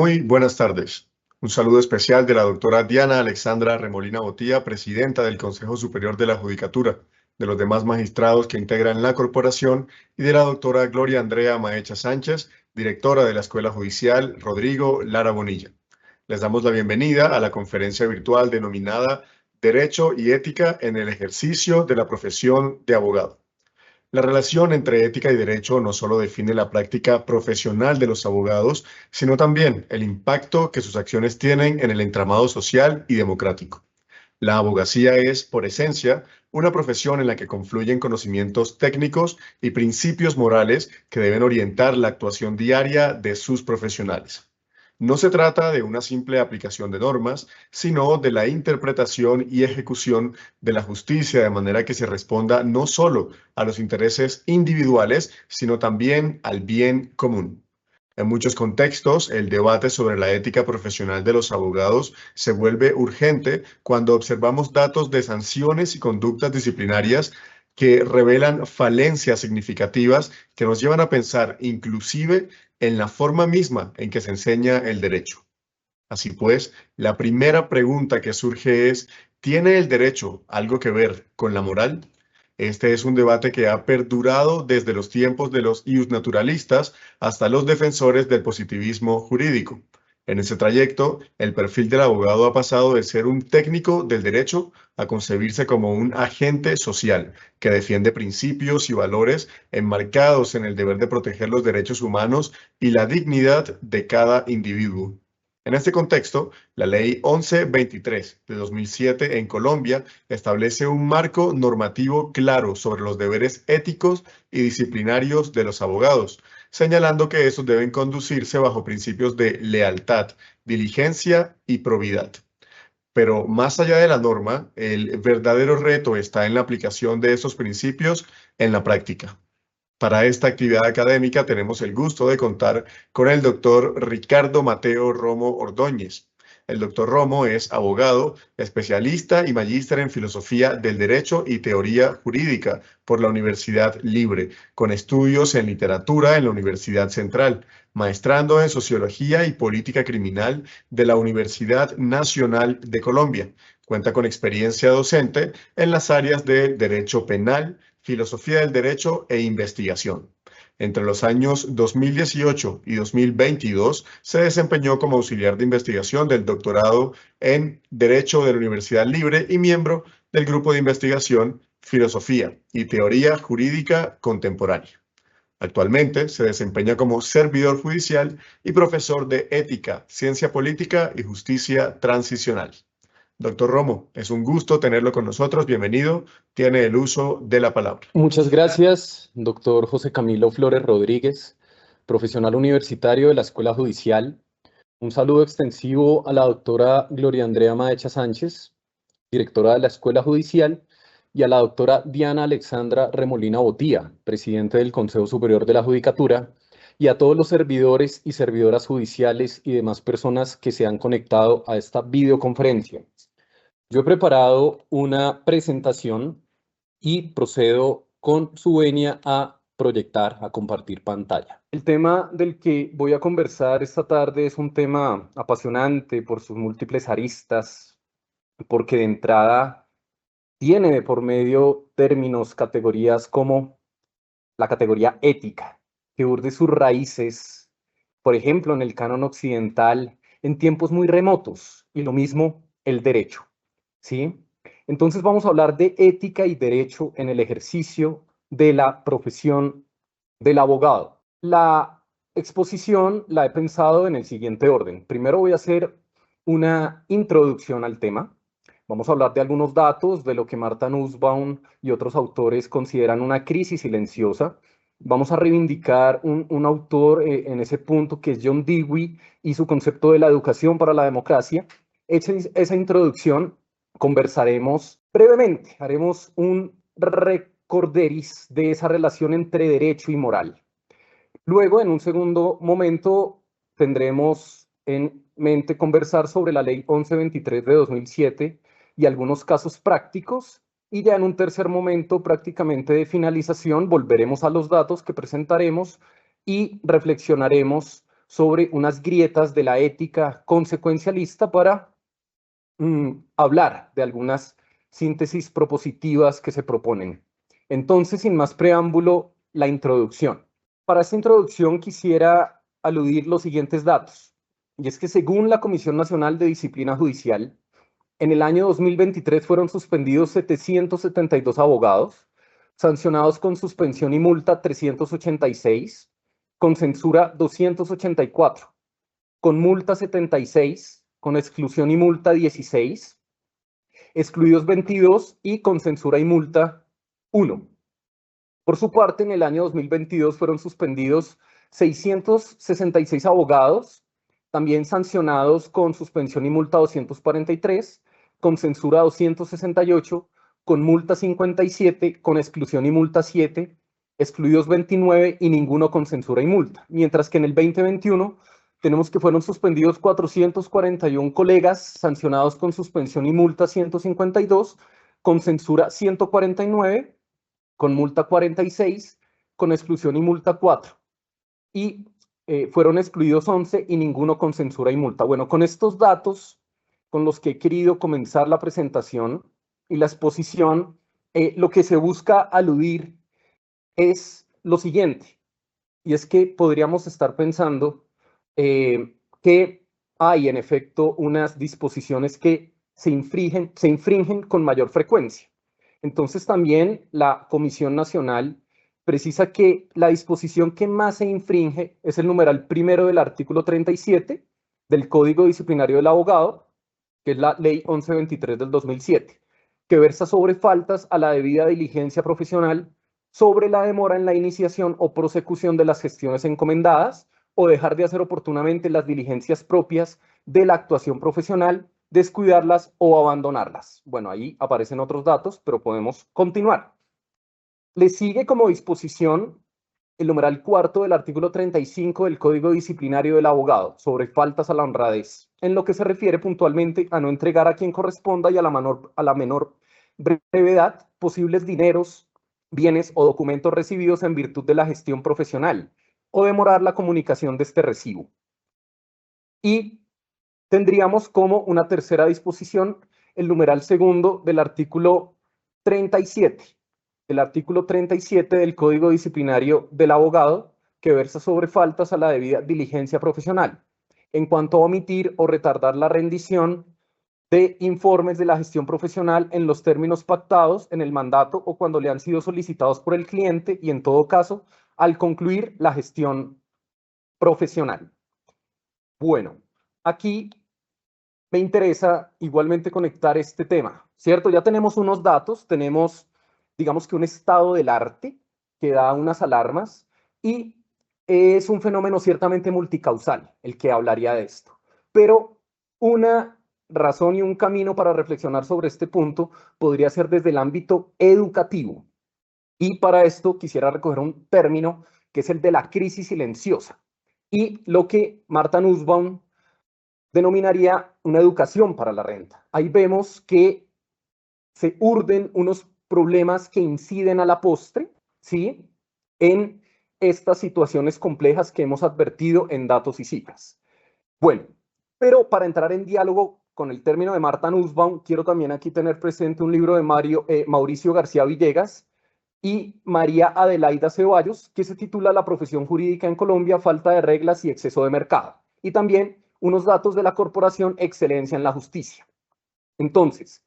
Muy buenas tardes. Un saludo especial de la doctora Diana Alexandra Remolina Botía, presidenta del Consejo Superior de la Judicatura, de los demás magistrados que integran la corporación y de la doctora Gloria Andrea Maecha Sánchez, directora de la Escuela Judicial Rodrigo Lara Bonilla. Les damos la bienvenida a la conferencia virtual denominada Derecho y Ética en el ejercicio de la profesión de abogado. La relación entre ética y derecho no solo define la práctica profesional de los abogados, sino también el impacto que sus acciones tienen en el entramado social y democrático. La abogacía es, por esencia, una profesión en la que confluyen conocimientos técnicos y principios morales que deben orientar la actuación diaria de sus profesionales. No se trata de una simple aplicación de normas, sino de la interpretación y ejecución de la justicia de manera que se responda no solo a los intereses individuales, sino también al bien común. En muchos contextos, el debate sobre la ética profesional de los abogados se vuelve urgente cuando observamos datos de sanciones y conductas disciplinarias que revelan falencias significativas que nos llevan a pensar inclusive en la forma misma en que se enseña el derecho. Así pues, la primera pregunta que surge es, ¿tiene el derecho algo que ver con la moral? Este es un debate que ha perdurado desde los tiempos de los iusnaturalistas hasta los defensores del positivismo jurídico. En ese trayecto, el perfil del abogado ha pasado de ser un técnico del derecho a concebirse como un agente social que defiende principios y valores enmarcados en el deber de proteger los derechos humanos y la dignidad de cada individuo. En este contexto, la Ley 1123 de 2007 en Colombia establece un marco normativo claro sobre los deberes éticos y disciplinarios de los abogados, señalando que estos deben conducirse bajo principios de lealtad, diligencia y probidad. Pero más allá de la norma, el verdadero reto está en la aplicación de estos principios en la práctica. Para esta actividad académica tenemos el gusto de contar con el doctor Ricardo Mateo Romo Ordóñez. El doctor Romo es abogado, especialista y magíster en filosofía del derecho y teoría jurídica por la Universidad Libre, con estudios en literatura en la Universidad Central, maestrando en sociología y política criminal de la Universidad Nacional de Colombia. Cuenta con experiencia docente en las áreas de derecho penal, filosofía del derecho e investigación. Entre los años 2018 y 2022 se desempeñó como auxiliar de investigación del doctorado en Derecho de la Universidad Libre y miembro del grupo de investigación Filosofía y Teoría Jurídica Contemporánea. Actualmente se desempeña como servidor judicial y profesor de Ética, Ciencia Política y Justicia Transicional. Doctor Romo, es un gusto tenerlo con nosotros. Bienvenido. Tiene el uso de la palabra. Muchas gracias, doctor José Camilo Flores Rodríguez, profesional universitario de la Escuela Judicial. Un saludo extensivo a la doctora Gloria Andrea Maecha Sánchez, directora de la Escuela Judicial, y a la doctora Diana Alexandra Remolina Botía, presidente del Consejo Superior de la Judicatura, y a todos los servidores y servidoras judiciales y demás personas que se han conectado a esta videoconferencia. Yo he preparado una presentación y procedo con su venia a proyectar, a compartir pantalla. El tema del que voy a conversar esta tarde es un tema apasionante por sus múltiples aristas, porque de entrada tiene de por medio términos, categorías como la categoría ética, que urde sus raíces, por ejemplo, en el canon occidental, en tiempos muy remotos, y lo mismo el derecho, ¿sí? Entonces vamos a hablar de ética y derecho en el ejercicio de la profesión del abogado. La exposición la he pensado en el siguiente orden. Primero voy a hacer una introducción al tema. Vamos a hablar de algunos datos de lo que Martha Nussbaum y otros autores consideran una crisis silenciosa. Vamos a reivindicar un autor en ese punto que es John Dewey y su concepto de la educación para la democracia. Hecha esa introducción, conversaremos brevemente, haremos un recorderis de esa relación entre derecho y moral. Luego, en un segundo momento, tendremos en mente conversar sobre la Ley 1123 de 2007 y algunos casos prácticos. Y ya en un tercer momento, prácticamente de finalización, volveremos a los datos que presentaremos y reflexionaremos sobre unas grietas de la ética consecuencialista para hablar de algunas síntesis propositivas que se proponen. Entonces, sin más preámbulo, la introducción. Para esta introducción quisiera aludir los siguientes datos. Y es que según la Comisión Nacional de Disciplina Judicial, en el año 2023 fueron suspendidos 772 abogados, sancionados con suspensión y multa 386, con censura 284, con multa 76, con exclusión y multa 16, excluidos 22 y con censura y multa 1. Por su parte, en el año 2022 fueron suspendidos 666 abogados, también sancionados con suspensión y multa 243, con censura 268, con multa 57, con exclusión y multa 7, excluidos 29 y ninguno con censura y multa. Mientras que en el 2021 tenemos que fueron suspendidos 441 colegas, sancionados con suspensión y multa 152, con censura 149, con multa 46, con exclusión y multa 4. Y fueron excluidos 11 y ninguno con censura y multa. Bueno, con estos datos con los que he querido comenzar la presentación y la exposición, lo que se busca aludir es lo siguiente, y es que podríamos estar pensando que hay en efecto unas disposiciones que se infringen con mayor frecuencia. Entonces también la Comisión Nacional precisa que la disposición que más se infringe es el numeral primero del artículo 37 del Código Disciplinario del Abogado, que es la Ley 1123 del 2007, que versa sobre faltas a la debida diligencia profesional, sobre la demora en la iniciación o prosecución de las gestiones encomendadas o dejar de hacer oportunamente las diligencias propias de la actuación profesional, descuidarlas o abandonarlas. Bueno, ahí aparecen otros datos, pero podemos continuar. Le sigue como disposición el numeral cuarto del artículo 35 del Código Disciplinario del Abogado sobre faltas a la honradez, en lo que se refiere puntualmente a no entregar a quien corresponda y a la menor brevedad posibles dineros, bienes o documentos recibidos en virtud de la gestión profesional o demorar la comunicación de este recibo. Y tendríamos como una tercera disposición el numeral segundo del artículo 37. El artículo 37 del Código Disciplinario del Abogado, que versa sobre faltas a la debida diligencia profesional, en cuanto a omitir o retardar la rendición de informes de la gestión profesional en los términos pactados en el mandato o cuando le han sido solicitados por el cliente y, en todo caso, al concluir la gestión profesional. Bueno, aquí me interesa igualmente conectar este tema, ¿cierto? Ya tenemos unos datos, tenemos, digamos que un estado del arte que da unas alarmas y es un fenómeno ciertamente multicausal el que hablaría de esto. Pero una razón y un camino para reflexionar sobre este punto podría ser desde el ámbito educativo. Y para esto quisiera recoger un término que es el de la crisis silenciosa y lo que Marta Nussbaum denominaría una educación para la renta. Ahí vemos que se urden unos problemas que inciden a la postre, ¿sí?, en estas situaciones complejas que hemos advertido en datos y cifras. Bueno, pero para entrar en diálogo con el término de Marta Nussbaum, quiero también aquí tener presente un libro de Mauricio García Villegas y María Adelaida Ceballos, que se titula La profesión jurídica en Colombia, falta de reglas y exceso de mercado. Y también unos datos de la corporación Excelencia en la Justicia. Entonces,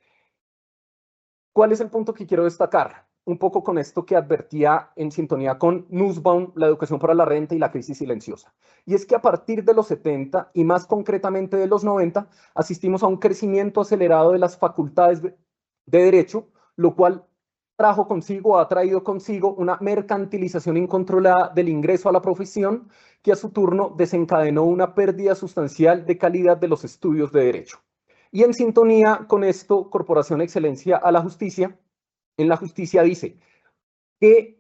¿cuál es el punto que quiero destacar? Un poco con esto que advertía en sintonía con Nussbaum, la educación para la renta y la crisis silenciosa. Y es que a partir de los 70 y más concretamente de los 90, asistimos a un crecimiento acelerado de las facultades de derecho, lo cual ha traído consigo una mercantilización incontrolada del ingreso a la profesión que a su turno desencadenó una pérdida sustancial de calidad de los estudios de derecho. Y en sintonía con esto, Corporación Excelencia a la Justicia, en la justicia dice que,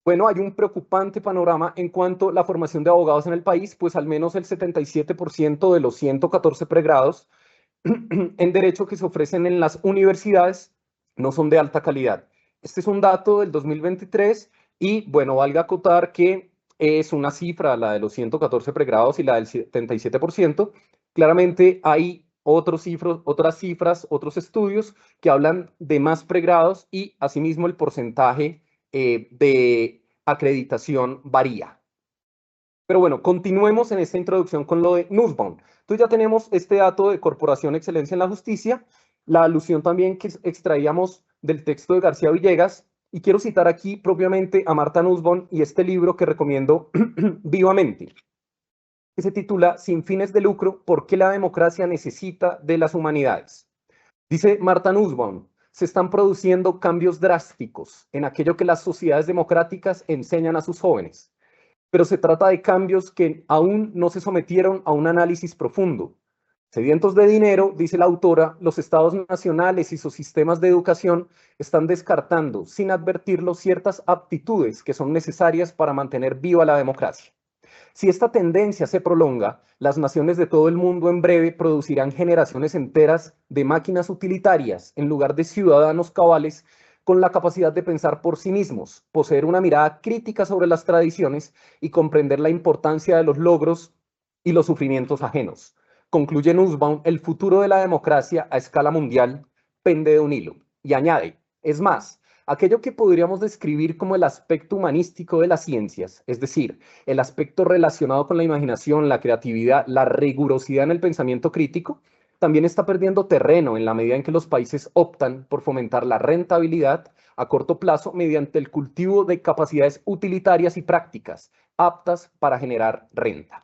bueno, hay un preocupante panorama en cuanto a la formación de abogados en el país, pues al menos el 77% de los 114 pregrados en derecho que se ofrecen en las universidades no son de alta calidad. Este es un dato del 2023 y, bueno, valga acotar que es una cifra, la de los 114 pregrados y la del 77%. Claramente hay otras cifras, otros estudios que hablan de más pregrados y asimismo el porcentaje de acreditación varía. Pero bueno, continuemos en esta introducción con lo de Nussbaum. Entonces ya tenemos este dato de Corporación Excelencia en la Justicia, la alusión también que extraíamos del texto de García Villegas, y quiero citar aquí propiamente a Marta Nussbaum y este libro que recomiendo vivamente, que se titula Sin fines de lucro, ¿por qué la democracia necesita de las humanidades? Dice Marta Nussbaum, se están produciendo cambios drásticos en aquello que las sociedades democráticas enseñan a sus jóvenes, pero se trata de cambios que aún no se sometieron a un análisis profundo. Sedientos de dinero, dice la autora, los estados nacionales y sus sistemas de educación están descartando, sin advertirlo, ciertas aptitudes que son necesarias para mantener viva la democracia. Si esta tendencia se prolonga, las naciones de todo el mundo en breve producirán generaciones enteras de máquinas utilitarias en lugar de ciudadanos cabales con la capacidad de pensar por sí mismos, poseer una mirada crítica sobre las tradiciones y comprender la importancia de los logros y los sufrimientos ajenos. Concluye Nussbaum, el futuro de la democracia a escala mundial pende de un hilo. Y añade, es más, aquello que podríamos describir como el aspecto humanístico de las ciencias, es decir, el aspecto relacionado con la imaginación, la creatividad, la rigurosidad en el pensamiento crítico, también está perdiendo terreno en la medida en que los países optan por fomentar la rentabilidad a corto plazo mediante el cultivo de capacidades utilitarias y prácticas aptas para generar renta.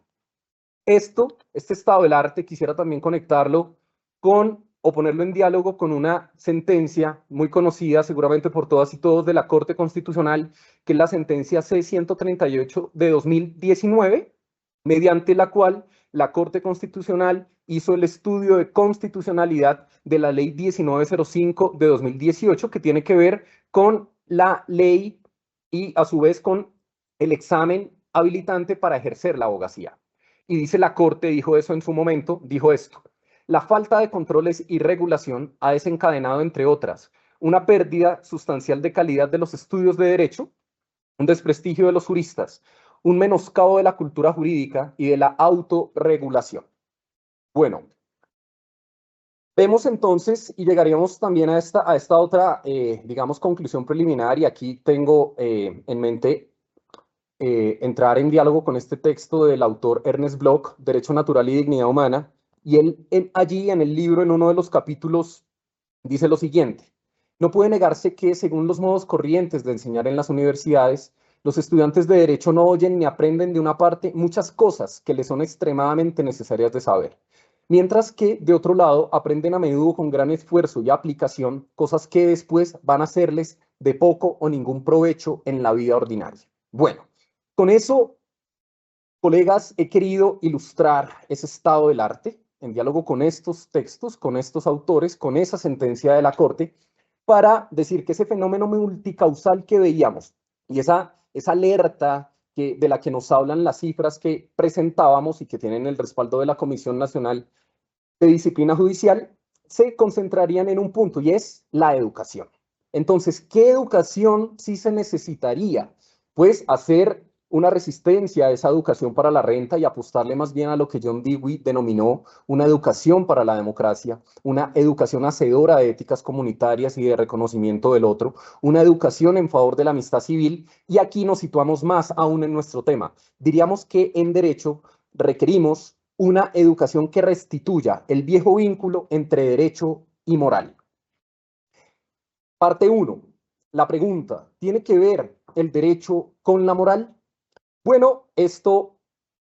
Este estado del arte, quisiera también conectarlo con o ponerlo en diálogo con una sentencia muy conocida seguramente por todas y todos de la Corte Constitucional, que es la sentencia C-138 de 2019, mediante la cual la Corte Constitucional hizo el estudio de constitucionalidad de la Ley 1905 de 2018, que tiene que ver con la ley y a su vez con el examen habilitante para ejercer la abogacía. Y dice la Corte, dijo eso en su momento, dijo esto: la falta de controles y regulación ha desencadenado, entre otras, una pérdida sustancial de calidad de los estudios de derecho, un desprestigio de los juristas, un menoscabo de la cultura jurídica y de la autorregulación. Bueno, vemos entonces y llegaríamos también a esta otra, digamos, conclusión preliminar, y aquí tengo en mente entrar en diálogo con este texto del autor Ernest Bloch, Derecho Natural y Dignidad Humana, y él allí en el libro, en uno de los capítulos, dice lo siguiente: no puede negarse que, según los modos corrientes de enseñar en las universidades, los estudiantes de Derecho no oyen ni aprenden de una parte muchas cosas que les son extremadamente necesarias de saber, mientras que, de otro lado, aprenden a menudo con gran esfuerzo y aplicación cosas que después van a serles de poco o ningún provecho en la vida ordinaria. Bueno, con eso, colegas, he querido ilustrar ese estado del arte en diálogo con estos textos, con estos autores, con esa sentencia de la Corte, para decir que ese fenómeno multicausal que veíamos y esa alerta de la que nos hablan las cifras que presentábamos y que tienen el respaldo de la Comisión Nacional de Disciplina Judicial, se concentrarían en un punto, y es la educación. Entonces, ¿qué educación sí se necesitaría? Pues hacer una resistencia a esa educación para la renta y apostarle más bien a lo que John Dewey denominó una educación para la democracia, una educación hacedora de éticas comunitarias y de reconocimiento del otro, una educación en favor de la amistad civil, y aquí nos situamos más aún en nuestro tema. Diríamos que en derecho requerimos una educación que restituya el viejo vínculo entre derecho y moral. Parte 1. La pregunta: ¿tiene que ver el derecho con la moral? Bueno, esto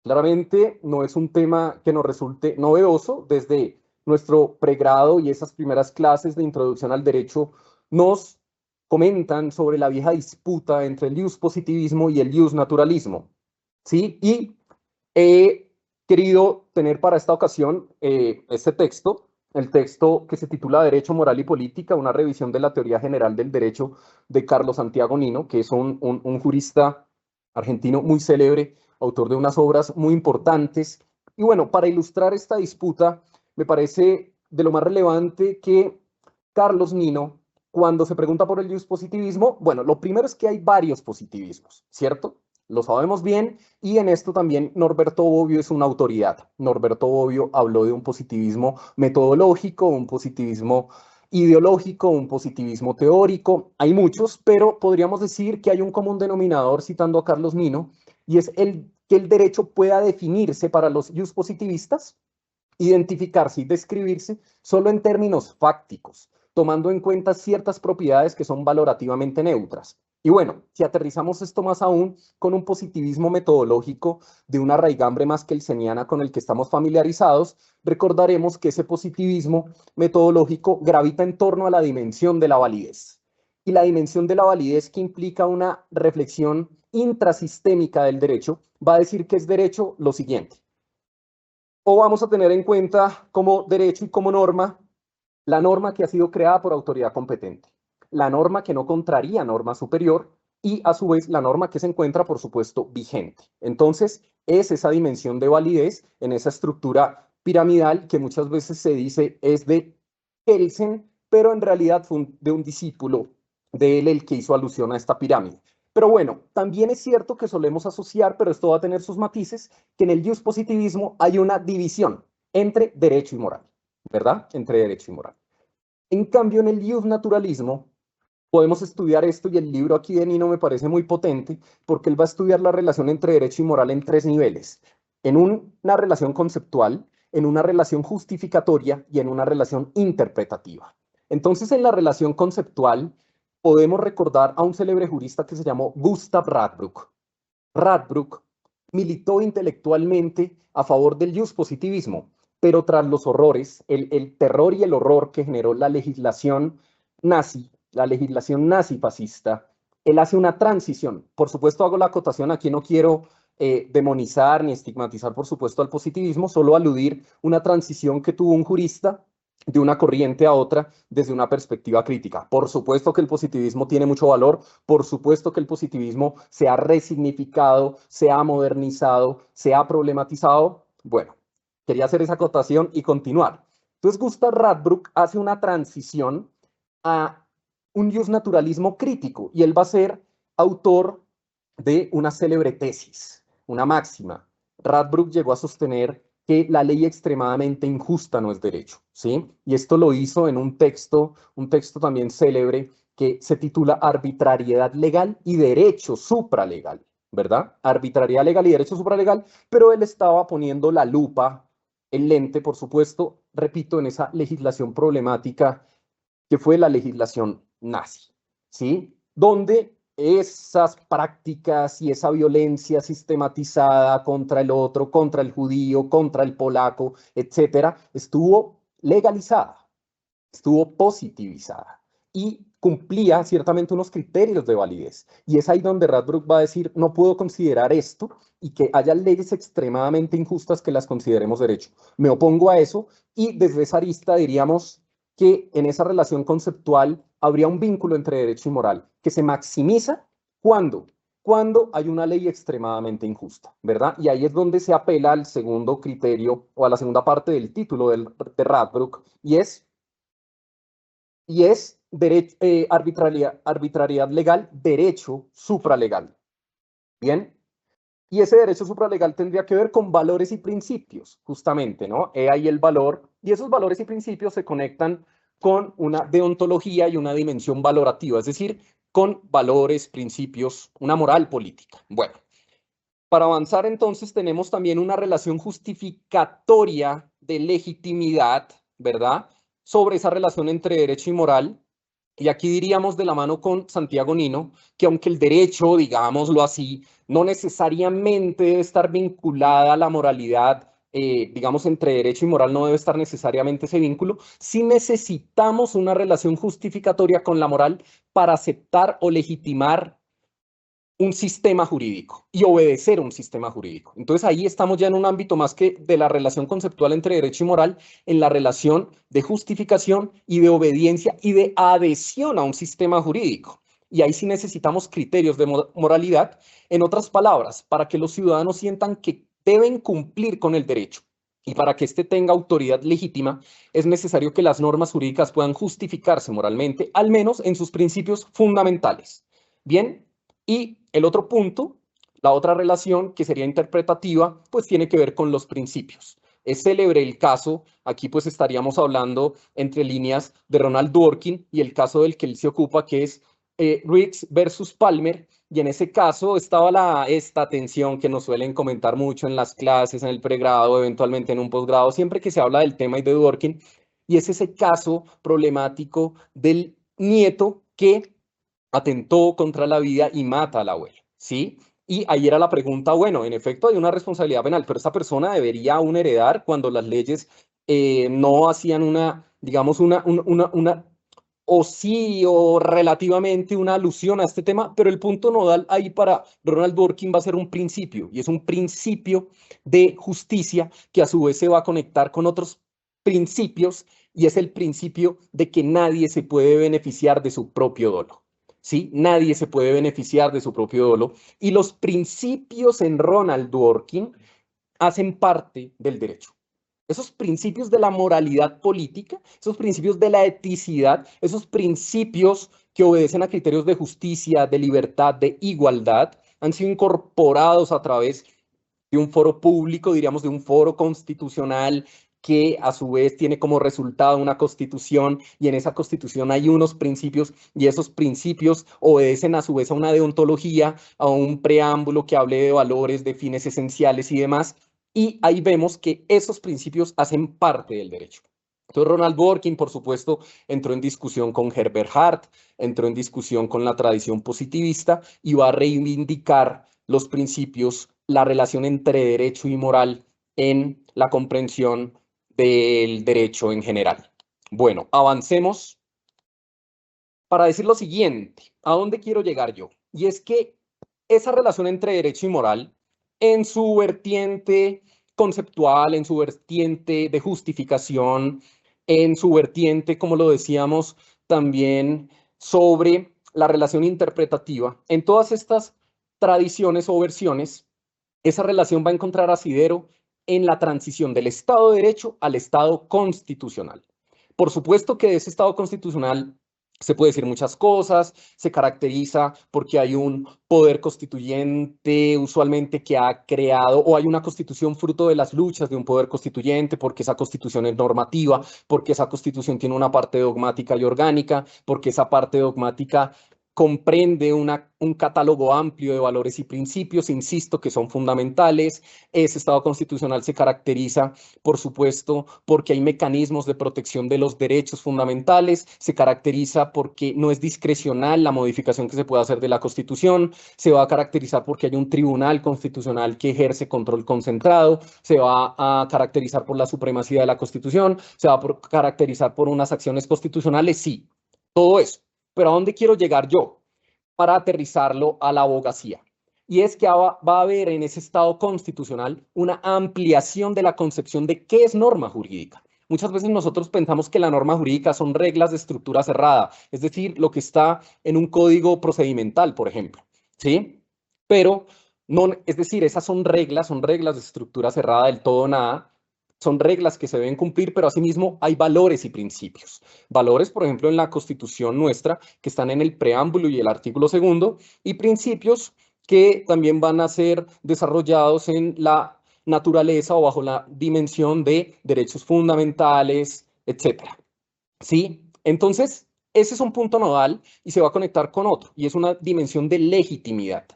claramente no es un tema que nos resulte novedoso. Desde nuestro pregrado y esas primeras clases de introducción al derecho nos comentan sobre la vieja disputa entre el positivismo y el naturalismo, ¿sí? Y he querido tener para esta ocasión este texto, el texto que se titula Derecho, Moral y Política, una revisión de la teoría general del derecho, de Carlos Santiago Nino, que es un jurista argentino muy célebre, autor de unas obras muy importantes. Y bueno, para ilustrar esta disputa, me parece de lo más relevante que Carlos Nino, cuando se pregunta por el positivismo, bueno, lo primero es que hay varios positivismos, ¿cierto? Lo sabemos bien, y en esto también Norberto Bobbio es una autoridad. Norberto Bobbio habló de un positivismo metodológico, un positivismo ideológico, un positivismo teórico. Hay muchos, pero podríamos decir que hay un común denominador, citando a Carlos Nino, y es que el derecho pueda definirse para los positivistas, identificarse y describirse solo en términos fácticos, tomando en cuenta ciertas propiedades que son valorativamente neutras. Y bueno, si aterrizamos esto más aún con un positivismo metodológico de una raigambre más kelseniana con el que estamos familiarizados, recordaremos que ese positivismo metodológico gravita en torno a la dimensión de la validez. Y la dimensión de la validez, que implica una reflexión intrasistémica del derecho, va a decir que es derecho lo siguiente: o vamos a tener en cuenta como derecho y como norma la norma que ha sido creada por autoridad competente, la norma que no contraría norma superior, y a su vez la norma que se encuentra, por supuesto, vigente. Entonces, es esa dimensión de validez en esa estructura piramidal que muchas veces se dice es de Kelsen, pero en realidad fue de un discípulo de él el que hizo alusión a esta pirámide. Pero bueno, también es cierto que solemos asociar, pero esto va a tener sus matices, que en el positivismo hay una división entre derecho y moral, ¿verdad? Entre derecho y moral. En cambio, en el naturalismo podemos estudiar esto, y el libro aquí de Nino me parece muy potente porque él va a estudiar la relación entre derecho y moral en tres niveles: en una relación conceptual, en una relación justificatoria y en una relación interpretativa. Entonces, en la relación conceptual podemos recordar a un célebre jurista que se llamó Gustav Radbruch. Radbruch militó intelectualmente a favor del positivismo, pero tras los horrores, el terror y el horror que generó la legislación nazi fascista, él hace una transición. Por supuesto, hago la acotación, aquí no quiero demonizar ni estigmatizar, por supuesto, al positivismo, solo aludir una transición que tuvo un jurista de una corriente a otra desde una perspectiva crítica. Por supuesto que el positivismo tiene mucho valor, por supuesto que el positivismo se ha resignificado, se ha modernizado, se ha problematizado. Bueno, quería hacer esa acotación y continuar. Entonces, Gustav Radbruch hace una transición a un naturalismo crítico, y él va a ser autor de una célebre tesis, una máxima. Radbruch llegó a sostener que la ley extremadamente injusta no es derecho, ¿sí? Y esto lo hizo en un texto también célebre que se titula Arbitrariedad legal y derecho supralegal, ¿verdad? Arbitrariedad legal y derecho supralegal, pero él estaba poniendo la lupa, el lente, por supuesto, repito, en esa legislación problemática que fue la legislación nazi, ¿sí? Donde esas prácticas y esa violencia sistematizada contra el otro, contra el judío, contra el polaco, etcétera, estuvo legalizada, estuvo positivizada y cumplía ciertamente unos criterios de validez. Y es ahí donde Radbruch va a decir: no puedo considerar esto y que haya leyes extremadamente injustas que las consideremos derecho. Me opongo a eso, y desde esa arista diríamos que en esa relación conceptual habría un vínculo entre derecho y moral que se maximiza cuando hay una ley extremadamente injusta, ¿verdad? Y ahí es donde se apela al segundo criterio o a la segunda parte del título de Radbruch, y es arbitrariedad legal, derecho supralegal. Bien, y ese derecho supralegal tendría que ver con valores y principios, justamente, ¿no? Ahí el valor, y esos valores y principios se conectan con una deontología y una dimensión valorativa, es decir, con valores, principios, una moral política. Bueno, para avanzar entonces tenemos también una relación justificatoria de legitimidad, ¿verdad? Sobre esa relación entre derecho y moral. Y aquí diríamos, de la mano con Santiago Nino, que aunque el derecho, digámoslo así, no necesariamente debe estar vinculada a la moralidad, digamos, entre derecho y moral no debe estar necesariamente ese vínculo, sí necesitamos una relación justificatoria con la moral para aceptar o legitimar un sistema jurídico y obedecer un sistema jurídico. Entonces ahí estamos ya en un ámbito más que de la relación conceptual entre derecho y moral, en la relación de justificación y de obediencia y de adhesión a un sistema jurídico. Y ahí sí necesitamos criterios de moralidad. En otras palabras, para que los ciudadanos sientan que deben cumplir con el derecho y para que éste tenga autoridad legítima, es necesario que las normas jurídicas puedan justificarse moralmente, al menos en sus principios fundamentales. Bien, y el otro punto, La otra relación, que sería interpretativa, pues tiene que ver con los principios. Es célebre el caso, aquí pues estaríamos hablando entre líneas de Ronald Dworkin y el caso del que él se ocupa, que es Riggs versus Palmer, y en ese caso estaba esta tensión que nos suelen comentar mucho en las clases, en el pregrado, eventualmente en un posgrado, siempre que se habla del tema y de Dworkin, y es ese caso problemático del nieto que atentó contra la vida y mata al abuelo, ¿sí? Y ahí era la pregunta, bueno, en efecto hay una responsabilidad penal, pero esta persona debería aún heredar cuando las leyes no hacían digamos, o sí, o relativamente una alusión a este tema, pero el punto nodal ahí para Ronald Dworkin va a ser un principio, y es un principio de justicia que a su vez se va a conectar con otros principios, y es el principio de que nadie se puede beneficiar de su propio dolo. ¿Sí? Nadie se puede beneficiar de su propio dolo. Y los principios en Ronald Dworkin hacen parte del derecho. Esos principios de la moralidad política, esos principios de la eticidad, esos principios que obedecen a criterios de justicia, de libertad, de igualdad, han sido incorporados a través de un foro público, diríamos de un foro constitucional que a su vez tiene como resultado una constitución, y en esa constitución hay unos principios, y esos principios obedecen a su vez a una deontología, a un preámbulo que hable de valores, de fines esenciales y demás, y ahí vemos que esos principios hacen parte del derecho. Entonces Ronald Dworkin, por supuesto, entró en discusión con Herbert Hart, entró en discusión con la tradición positivista y va a reivindicar los principios, la relación entre derecho y moral en la comprensión del derecho en general. Bueno, avancemos para decir lo siguiente, ¿a dónde quiero llegar yo? Y es que esa relación entre derecho y moral, en su vertiente conceptual, en su vertiente de justificación, en su vertiente, como lo decíamos, también sobre la relación interpretativa, en todas estas tradiciones o versiones, esa relación va a encontrar asidero en la transición del Estado de Derecho al Estado constitucional. Por supuesto que de ese Estado constitucional se puede decir muchas cosas, se caracteriza porque hay un poder constituyente usualmente que ha creado, o hay una constitución fruto de las luchas de un poder constituyente, porque esa constitución es normativa, porque esa constitución tiene una parte dogmática y orgánica, porque esa parte dogmática comprende un catálogo amplio de valores y principios, insisto, que son fundamentales. Ese Estado constitucional se caracteriza, por supuesto, porque hay mecanismos de protección de los derechos fundamentales, se caracteriza porque no es discrecional la modificación que se puede hacer de la Constitución, se va a caracterizar porque hay un tribunal constitucional que ejerce control concentrado, se va a caracterizar por la supremacía de la Constitución, se va a caracterizar por unas acciones constitucionales, sí, todo eso. Pero ¿a dónde quiero llegar yo? Para aterrizarlo a la abogacía. Y es que va a haber en ese Estado constitucional una ampliación de la concepción de qué es norma jurídica. Muchas veces nosotros pensamos que la norma jurídica son reglas de estructura cerrada, es decir, lo que está en un código procedimental, por ejemplo, ¿sí? Pero no, es decir, esas son reglas de estructura cerrada del todo nada, son reglas que se deben cumplir, pero asimismo hay valores y principios. Valores, por ejemplo, en la Constitución nuestra, que están en el preámbulo y el artículo 2, y principios que también van a ser desarrollados en la naturaleza o bajo la dimensión de derechos fundamentales, etcétera. ¿Sí? Entonces, ese es un punto nodal y se va a conectar con otro, y es una dimensión de legitimidad.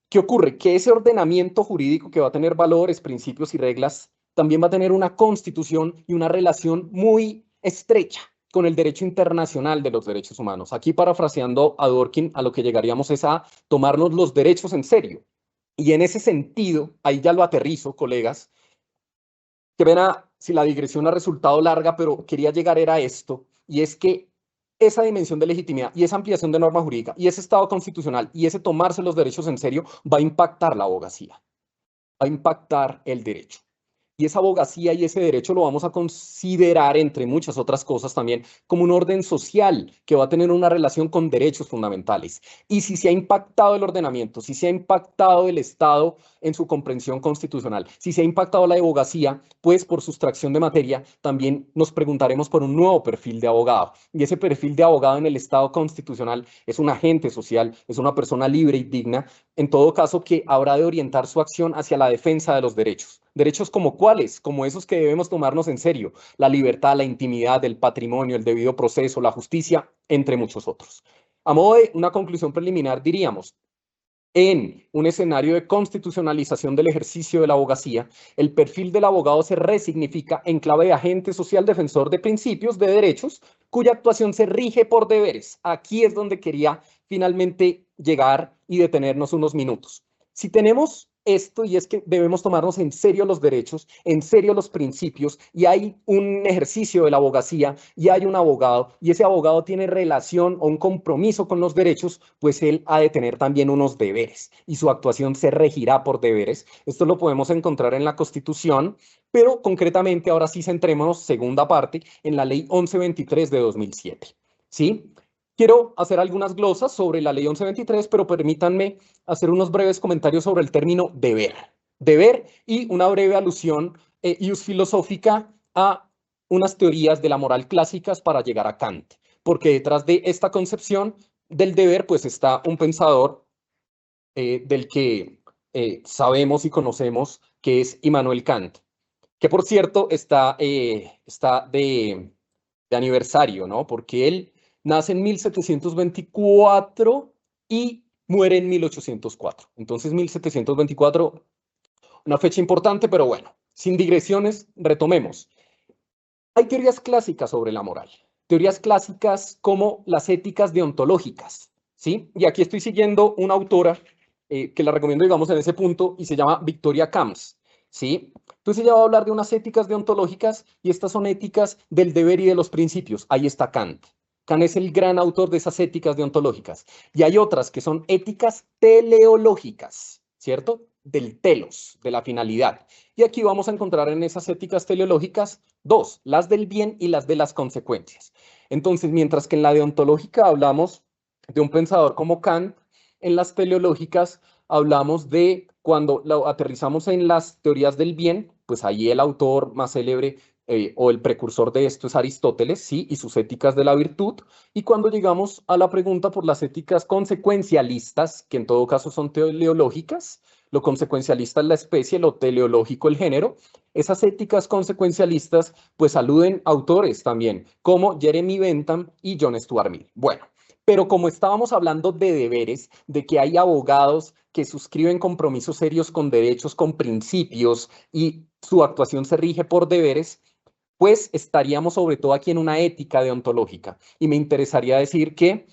¿Qué ocurre? Que ese ordenamiento jurídico que va a tener valores, principios y reglas también va a tener una constitución y una relación muy estrecha con el derecho internacional de los derechos humanos. Aquí, parafraseando a Dworkin, a lo que llegaríamos es a tomarnos los derechos en serio. Y en ese sentido, ahí ya lo aterrizo, colegas, que ven si la digresión ha resultado larga, pero quería llegar era esto, y es que esa dimensión de legitimidad y esa ampliación de norma jurídica y ese Estado constitucional y ese tomarse los derechos en serio va a impactar la abogacía, va a impactar el derecho. Y esa abogacía y ese derecho lo vamos a considerar, entre muchas otras cosas también, como un orden social que va a tener una relación con derechos fundamentales. Y si se ha impactado el ordenamiento, si se ha impactado el Estado en su comprensión constitucional, si se ha impactado la abogacía, pues por sustracción de materia, también nos preguntaremos por un nuevo perfil de abogado. Y ese perfil de abogado en el Estado constitucional es un agente social, es una persona libre y digna, en todo caso, que habrá de orientar su acción hacia la defensa de los derechos. ¿Derechos como cuáles? Como esos que debemos tomarnos en serio: la libertad, la intimidad, el patrimonio, el debido proceso, la justicia, entre muchos otros. A modo de una conclusión preliminar, diríamos: en un escenario de constitucionalización del ejercicio de la abogacía, el perfil del abogado se resignifica en clave de agente social defensor de principios, de derechos, cuya actuación se rige por deberes. Aquí es donde quería finalmente llegar y detenernos unos minutos. Si tenemos esto, y es que debemos tomarnos en serio los derechos, en serio los principios, y hay un ejercicio de la abogacía, y hay un abogado, y ese abogado tiene relación o un compromiso con los derechos, pues él ha de tener también unos deberes, y su actuación se regirá por deberes. Esto lo podemos encontrar en la Constitución, pero concretamente ahora sí centrémonos, segunda parte, en la Ley 1123 de 2007. ¿Sí? Quiero hacer algunas glosas sobre la Ley 1123, pero permítanme hacer unos breves comentarios sobre el término deber. Deber y una breve alusión filosófica a unas teorías de la moral clásicas para llegar a Kant, porque detrás de esta concepción del deber pues está un pensador del que sabemos y conocemos, que es Immanuel Kant, que por cierto está de aniversario, ¿no? Porque él nace en 1724 y muere en 1804. Entonces, 1724, una fecha importante, pero bueno, sin digresiones, retomemos. Hay teorías clásicas sobre la moral, teorías clásicas como las éticas deontológicas, ¿sí? Y aquí estoy siguiendo una autora que la recomiendo, digamos, en ese punto, y se llama Victoria Camps, ¿sí? Entonces ella va a hablar de unas éticas deontológicas, y estas son éticas del deber y de los principios. Ahí está Kant. Kant es el gran autor de esas éticas deontológicas. Y hay otras que son éticas teleológicas, ¿cierto? Del telos, de la finalidad. Y aquí vamos a encontrar en esas éticas teleológicas dos: las del bien y las de las consecuencias. Entonces, mientras que en la deontológica hablamos de un pensador como Kant, en las teleológicas hablamos de, cuando lo aterrizamos en las teorías del bien, pues ahí el autor más célebre o el precursor de esto es Aristóteles, ¿sí? Y sus éticas de la virtud. Y cuando llegamos a la pregunta por las éticas consecuencialistas, que en todo caso son teleológicas, lo consecuencialista es la especie, lo teleológico el género, esas éticas consecuencialistas pues aluden a autores también, como Jeremy Bentham y John Stuart Mill. Bueno, pero como estábamos hablando de deberes, de que hay abogados que suscriben compromisos serios con derechos, con principios, y su actuación se rige por deberes, pues estaríamos sobre todo aquí en una ética deontológica. Y me interesaría decir que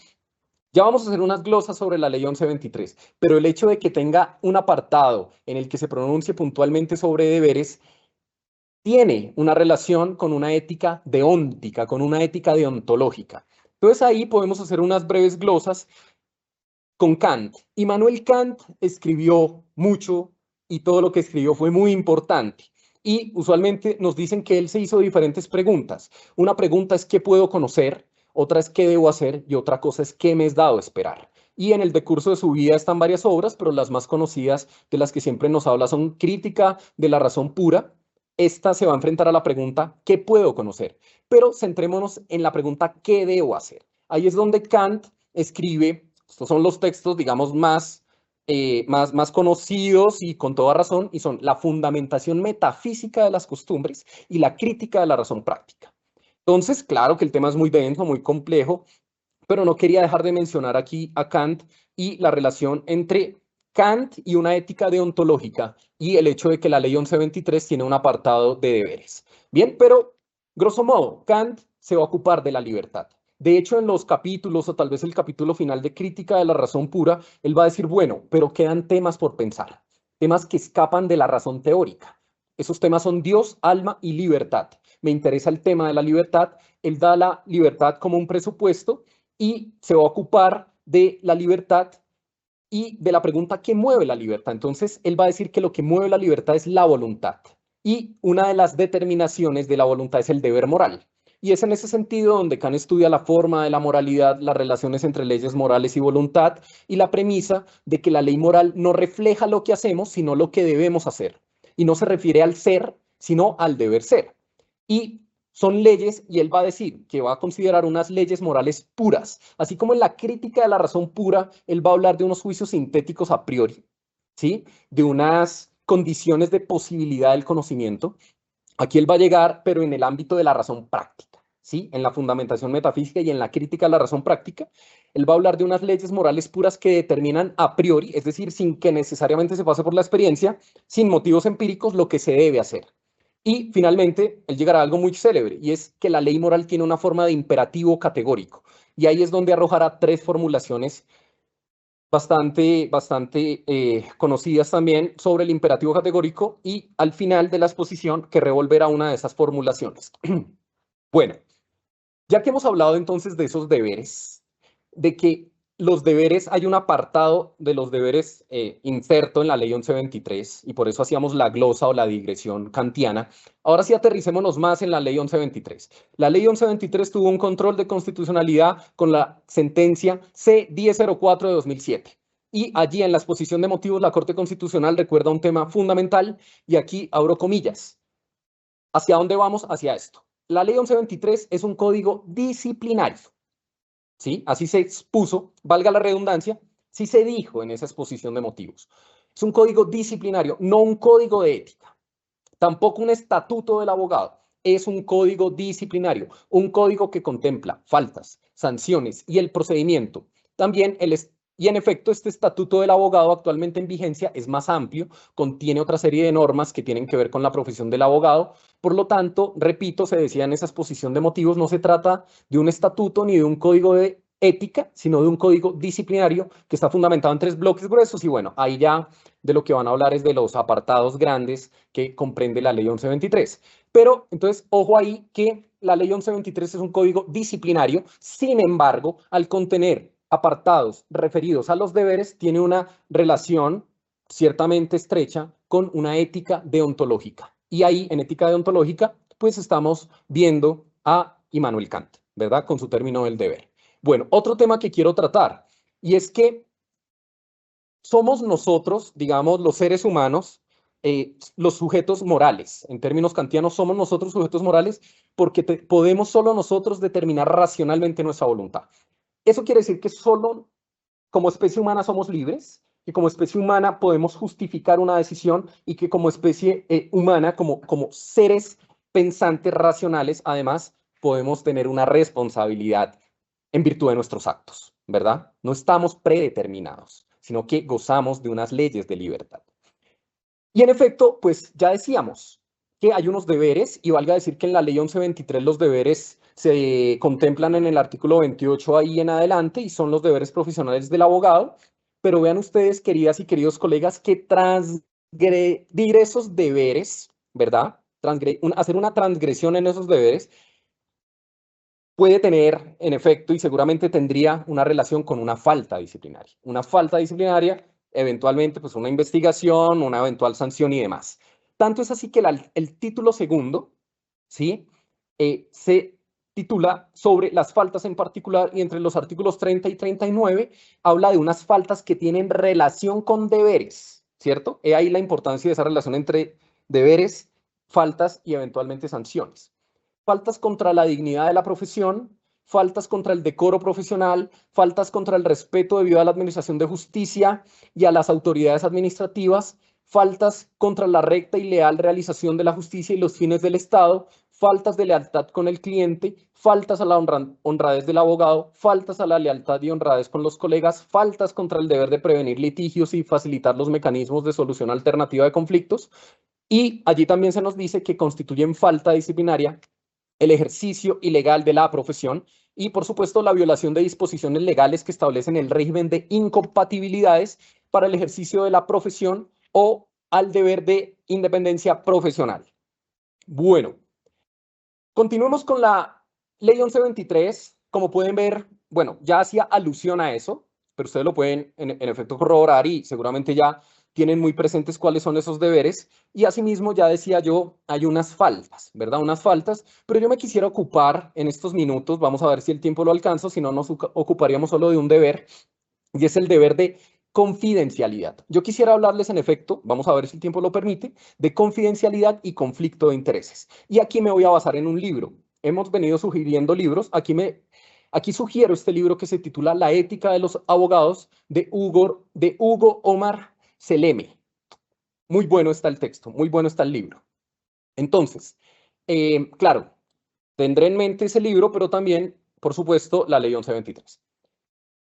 ya vamos a hacer unas glosas sobre la Ley 1123, pero el hecho de que tenga un apartado en el que se pronuncie puntualmente sobre deberes tiene una relación con una ética deóntica, con una ética deontológica. Entonces ahí podemos hacer unas breves glosas con Kant. Immanuel Kant escribió mucho, y todo lo que escribió fue muy importante. Y usualmente nos dicen que él se hizo diferentes preguntas. Una pregunta es: ¿qué puedo conocer? Otra es: ¿qué debo hacer? Y otra cosa es: ¿qué me es dado esperar? Y en el decurso de su vida están varias obras, pero las más conocidas, de las que siempre nos habla, son Crítica de la razón pura. Esta se va a enfrentar a la pregunta: ¿qué puedo conocer? Pero centrémonos en la pregunta: ¿qué debo hacer? Ahí es donde Kant escribe. Estos son los textos, digamos, más conocidos y con toda razón, y son la fundamentación metafísica de las costumbres y la crítica de la razón práctica. Entonces, claro que el tema es muy denso, muy complejo, pero no quería dejar de mencionar aquí a Kant y la relación entre Kant y una ética deontológica, y el hecho de que la Ley 1123 tiene un apartado de deberes. Bien, pero grosso modo, Kant se va a ocupar de la libertad. De hecho, en los capítulos, o tal vez el capítulo final de Crítica de la razón pura, él va a decir: bueno, pero quedan temas por pensar, temas que escapan de la razón teórica. Esos temas son Dios, alma y libertad. Me interesa el tema de la libertad. Él da la libertad como un presupuesto y se va a ocupar de la libertad y de la pregunta: ¿qué mueve la libertad? Entonces, él va a decir que lo que mueve la libertad es la voluntad. Y una de las determinaciones de la voluntad es el deber moral. Y es en ese sentido donde Kant estudia la forma de la moralidad, las relaciones entre leyes morales y voluntad, y la premisa de que la ley moral no refleja lo que hacemos, sino lo que debemos hacer. Y no se refiere al ser, sino al deber ser. Y son leyes y él va a decir que va a considerar unas leyes morales puras, así como en la crítica de la razón pura, él va a hablar de unos juicios sintéticos a priori, ¿sí? De unas condiciones de posibilidad del conocimiento. Aquí él va a llegar, pero en el ámbito de la razón práctica, ¿sí? En la fundamentación metafísica y en la crítica de la razón práctica, él va a hablar de unas leyes morales puras que determinan a priori, es decir, sin que necesariamente se pase por la experiencia, sin motivos empíricos, lo que se debe hacer. Y finalmente, él llegará a algo muy célebre, y es que la ley moral tiene una forma de imperativo categórico. Y ahí es donde arrojará tres formulaciones bastante conocidas también sobre el imperativo categórico, y al final de la exposición que revolverá una de esas formulaciones. Bueno, ya que hemos hablado entonces de esos deberes, de que los deberes, hay un apartado de los deberes inserto en la ley 1123, y por eso hacíamos la glosa o la digresión kantiana. Ahora sí aterricémonos más en la ley 1123. La ley 1123 tuvo un control de constitucionalidad con la sentencia C-1004 de 2007. Y allí en la exposición de motivos la Corte Constitucional recuerda un tema fundamental, y aquí abro comillas. ¿Hacia dónde vamos? Hacia esto. La ley 1123 es un código disciplinario, ¿sí? Así se expuso, valga la redundancia, sí se dijo en esa exposición de motivos. Es un código disciplinario, no un código de ética, tampoco un estatuto del abogado. Es un código disciplinario, un código que contempla faltas, sanciones y el procedimiento. También y en efecto, este estatuto del abogado actualmente en vigencia es más amplio, contiene otra serie de normas que tienen que ver con la profesión del abogado. Por lo tanto, repito, se decía en esa exposición de motivos, no se trata de un estatuto ni de un código de ética, sino de un código disciplinario que está fundamentado en 3 bloques gruesos. Y bueno, ahí ya de lo que van a hablar es de los apartados grandes que comprende la ley 1123. Pero entonces, ojo ahí que la ley 1123 es un código disciplinario, sin embargo, al contener apartados referidos a los deberes, tiene una relación ciertamente estrecha con una ética deontológica. Y ahí, en ética deontológica, pues estamos viendo a Immanuel Kant, ¿verdad? Con su término del deber. Bueno, otro tema que quiero tratar, y es que somos nosotros, digamos, los seres humanos, los sujetos morales. En términos kantianos, somos nosotros sujetos morales porque podemos solo nosotros determinar racionalmente nuestra voluntad. Eso quiere decir que solo como especie humana somos libres, que como especie humana podemos justificar una decisión y que como especie humana, como seres pensantes racionales, además, podemos tener una responsabilidad en virtud de nuestros actos, ¿verdad? No estamos predeterminados, sino que gozamos de unas leyes de libertad. Y en efecto, pues ya decíamos que hay unos deberes, y valga decir que en la ley 1123 los deberes se contemplan en el artículo 28 ahí en adelante, y son los deberes profesionales del abogado. Pero vean ustedes, queridas y queridos colegas, que transgredir esos deberes, ¿verdad? Hacer una transgresión en esos deberes puede tener, en efecto, y seguramente tendría una relación con una falta disciplinaria. Una falta disciplinaria, eventualmente, pues una investigación, una eventual sanción y demás. Tanto es así que el título segundo, ¿sí? Se titula sobre las faltas en particular, y entre los artículos 30 y 39 habla de unas faltas que tienen relación con deberes, ¿cierto? He ahí la importancia de esa relación entre deberes, faltas y eventualmente sanciones. Faltas contra la dignidad de la profesión, faltas contra el decoro profesional, faltas contra el respeto debido a la administración de justicia y a las autoridades administrativas, faltas contra la recta y leal realización de la justicia y los fines del Estado, faltas de lealtad con el cliente, faltas a la honradez del abogado, faltas a la lealtad y honradez con los colegas, faltas contra el deber de prevenir litigios y facilitar los mecanismos de solución alternativa de conflictos. Y allí también se nos dice que constituyen falta disciplinaria el ejercicio ilegal de la profesión y, por supuesto, la violación de disposiciones legales que establecen el régimen de incompatibilidades para el ejercicio de la profesión o al deber de independencia profesional. Bueno, continuemos con la ley 1123. Como pueden ver, bueno, ya hacía alusión a eso, pero ustedes lo pueden en efecto corroborar y seguramente ya tienen muy presentes cuáles son esos deberes. Y asimismo, ya decía yo, hay unas faltas, ¿verdad? Unas faltas, pero yo me quisiera ocupar en estos minutos, vamos a ver si el tiempo lo alcanzo, si no nos ocuparíamos solo de un deber, y es el deber de confidencialidad. Yo quisiera hablarles en efecto, vamos a ver si el tiempo lo permite, de confidencialidad y conflicto de intereses. Y aquí me voy a basar en un libro hemos venido sugiriendo libros. Aquí sugiero este libro que se titula La ética de los abogados de Hugo Omar Seleme. Muy bueno está el texto, muy bueno está el libro. Entonces, claro, tendré en mente ese libro, pero también, por supuesto, la Ley 1123.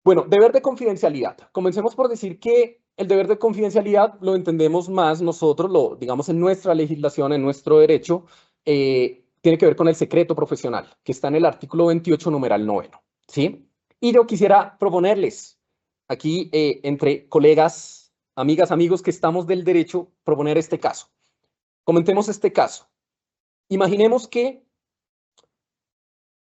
Bueno, deber de confidencialidad. Comencemos por decir que el deber de confidencialidad lo entendemos más nosotros, digamos en nuestra legislación, en nuestro derecho, tiene que ver con el secreto profesional, que está en el artículo 28, numeral 9, ¿sí? Y yo quisiera proponerles aquí, entre colegas, amigas, amigos que estamos del derecho, proponer este caso. Comentemos este caso. Imaginemos que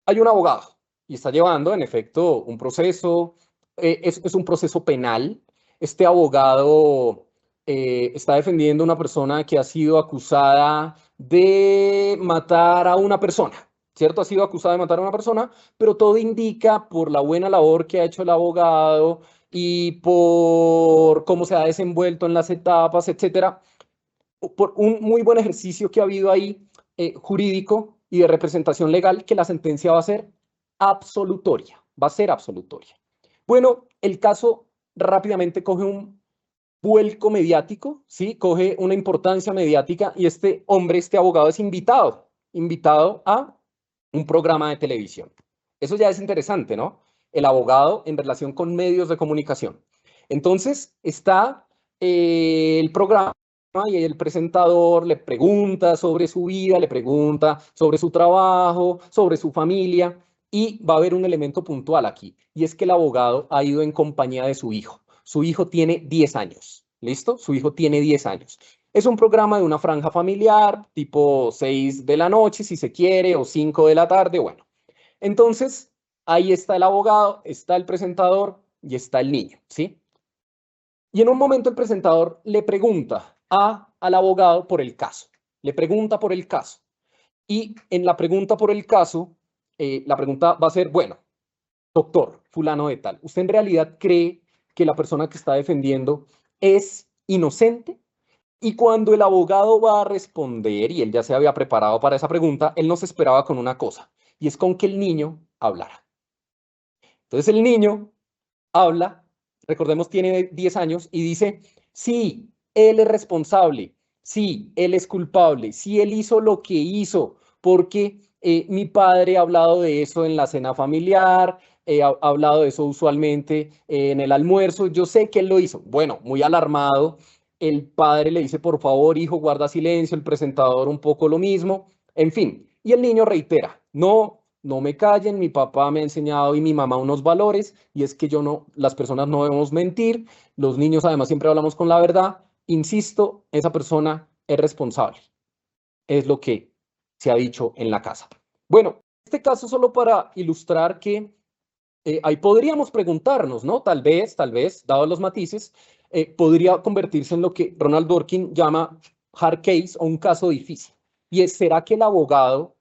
hay un abogado y está llevando, en efecto, un proceso, es un proceso penal. Este abogado está defendiendo a una persona que ha sido acusada de matar a una persona, ¿cierto? Ha sido acusada de matar a una persona, pero todo indica por la buena labor que ha hecho el abogado y por cómo se ha desenvuelto en las etapas, etcétera, por un muy buen ejercicio que ha habido ahí jurídico y de representación legal, que la sentencia va a ser absolutoria, va a ser absolutoria. Bueno, el caso rápidamente coge un vuelco mediático, ¿sí? Coge una importancia mediática y este hombre, este abogado es invitado a un programa de televisión. Eso ya es interesante, ¿no? El abogado en relación con medios de comunicación. Entonces está el programa y el presentador le pregunta sobre su vida, le pregunta sobre su trabajo, sobre su familia, y va a haber un elemento puntual aquí, y es que el abogado ha ido en compañía de su hijo. Su hijo tiene 10 años, ¿listo? Su hijo tiene 10 años. Es un programa de una franja familiar, tipo 6 de la noche, si se quiere, o 5 de la tarde, bueno. Entonces, ahí está el abogado, está el presentador y está el niño, ¿sí? Y en un momento el presentador le pregunta al abogado por el caso. Le pregunta por el caso. Y en la pregunta por el caso, la pregunta va a ser, bueno, doctor fulano de tal, ¿usted en realidad cree que la persona que está defendiendo es inocente? Y cuando el abogado va a responder, y él ya se había preparado para esa pregunta, él no se esperaba con una cosa, y es con que el niño hablara. Entonces el niño habla, recordemos, tiene 10 años y dice, sí, él es responsable, sí, él es culpable, sí, él hizo lo que hizo, porque mi padre ha hablado de eso en la cena familiar, ha hablado de eso usualmente en el almuerzo, yo sé que él lo hizo. Bueno, muy alarmado, el padre le dice, por favor, hijo, guarda silencio, el presentador un poco lo mismo, en fin, y el niño reitera, no. No me callen, mi papá me ha enseñado y mi mamá unos valores, y es que las personas no debemos mentir, los niños además siempre hablamos con la verdad. Insisto, esa persona es responsable, es lo que se ha dicho en la casa. Bueno, este caso solo para ilustrar que ahí podríamos preguntarnos, ¿no? Tal vez, dados los matices, podría convertirse en lo que Ronald Dworkin llama hard case o un caso difícil. Y es, ¿será que el abogado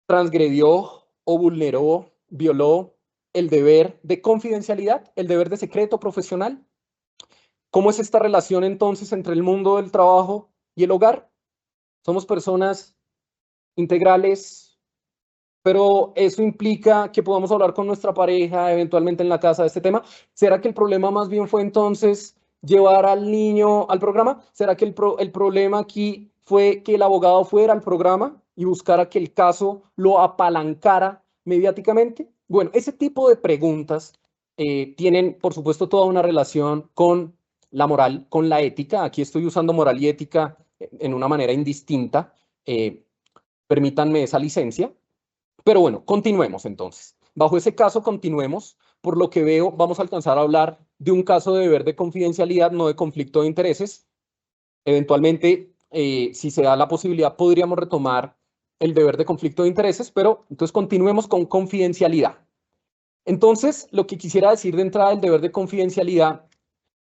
transgredió o vulneró, violó el deber de confidencialidad, el deber de secreto profesional? ¿Cómo es esta relación entonces entre el mundo del trabajo y el hogar? Somos personas integrales, pero eso implica que podamos hablar con nuestra pareja eventualmente en la casa de este tema. ¿Será que el problema más bien fue entonces llevar al niño al programa? ¿Será que el problema aquí fue que el abogado fuera al programa y buscara que el caso lo apalancara mediáticamente? Bueno, ese tipo de preguntas tienen, por supuesto, toda una relación con la moral, con la ética. Aquí estoy usando moral y ética en una manera indistinta. Permítanme esa licencia. Pero bueno, continuemos entonces. Bajo ese caso, continuemos. Por lo que veo, vamos a alcanzar a hablar de un caso de deber de confidencialidad, no de conflicto de intereses. Eventualmente, si se da la posibilidad, podríamos retomar el deber de conflicto de intereses, pero entonces continuemos con confidencialidad. Entonces, lo que quisiera decir de entrada del deber de confidencialidad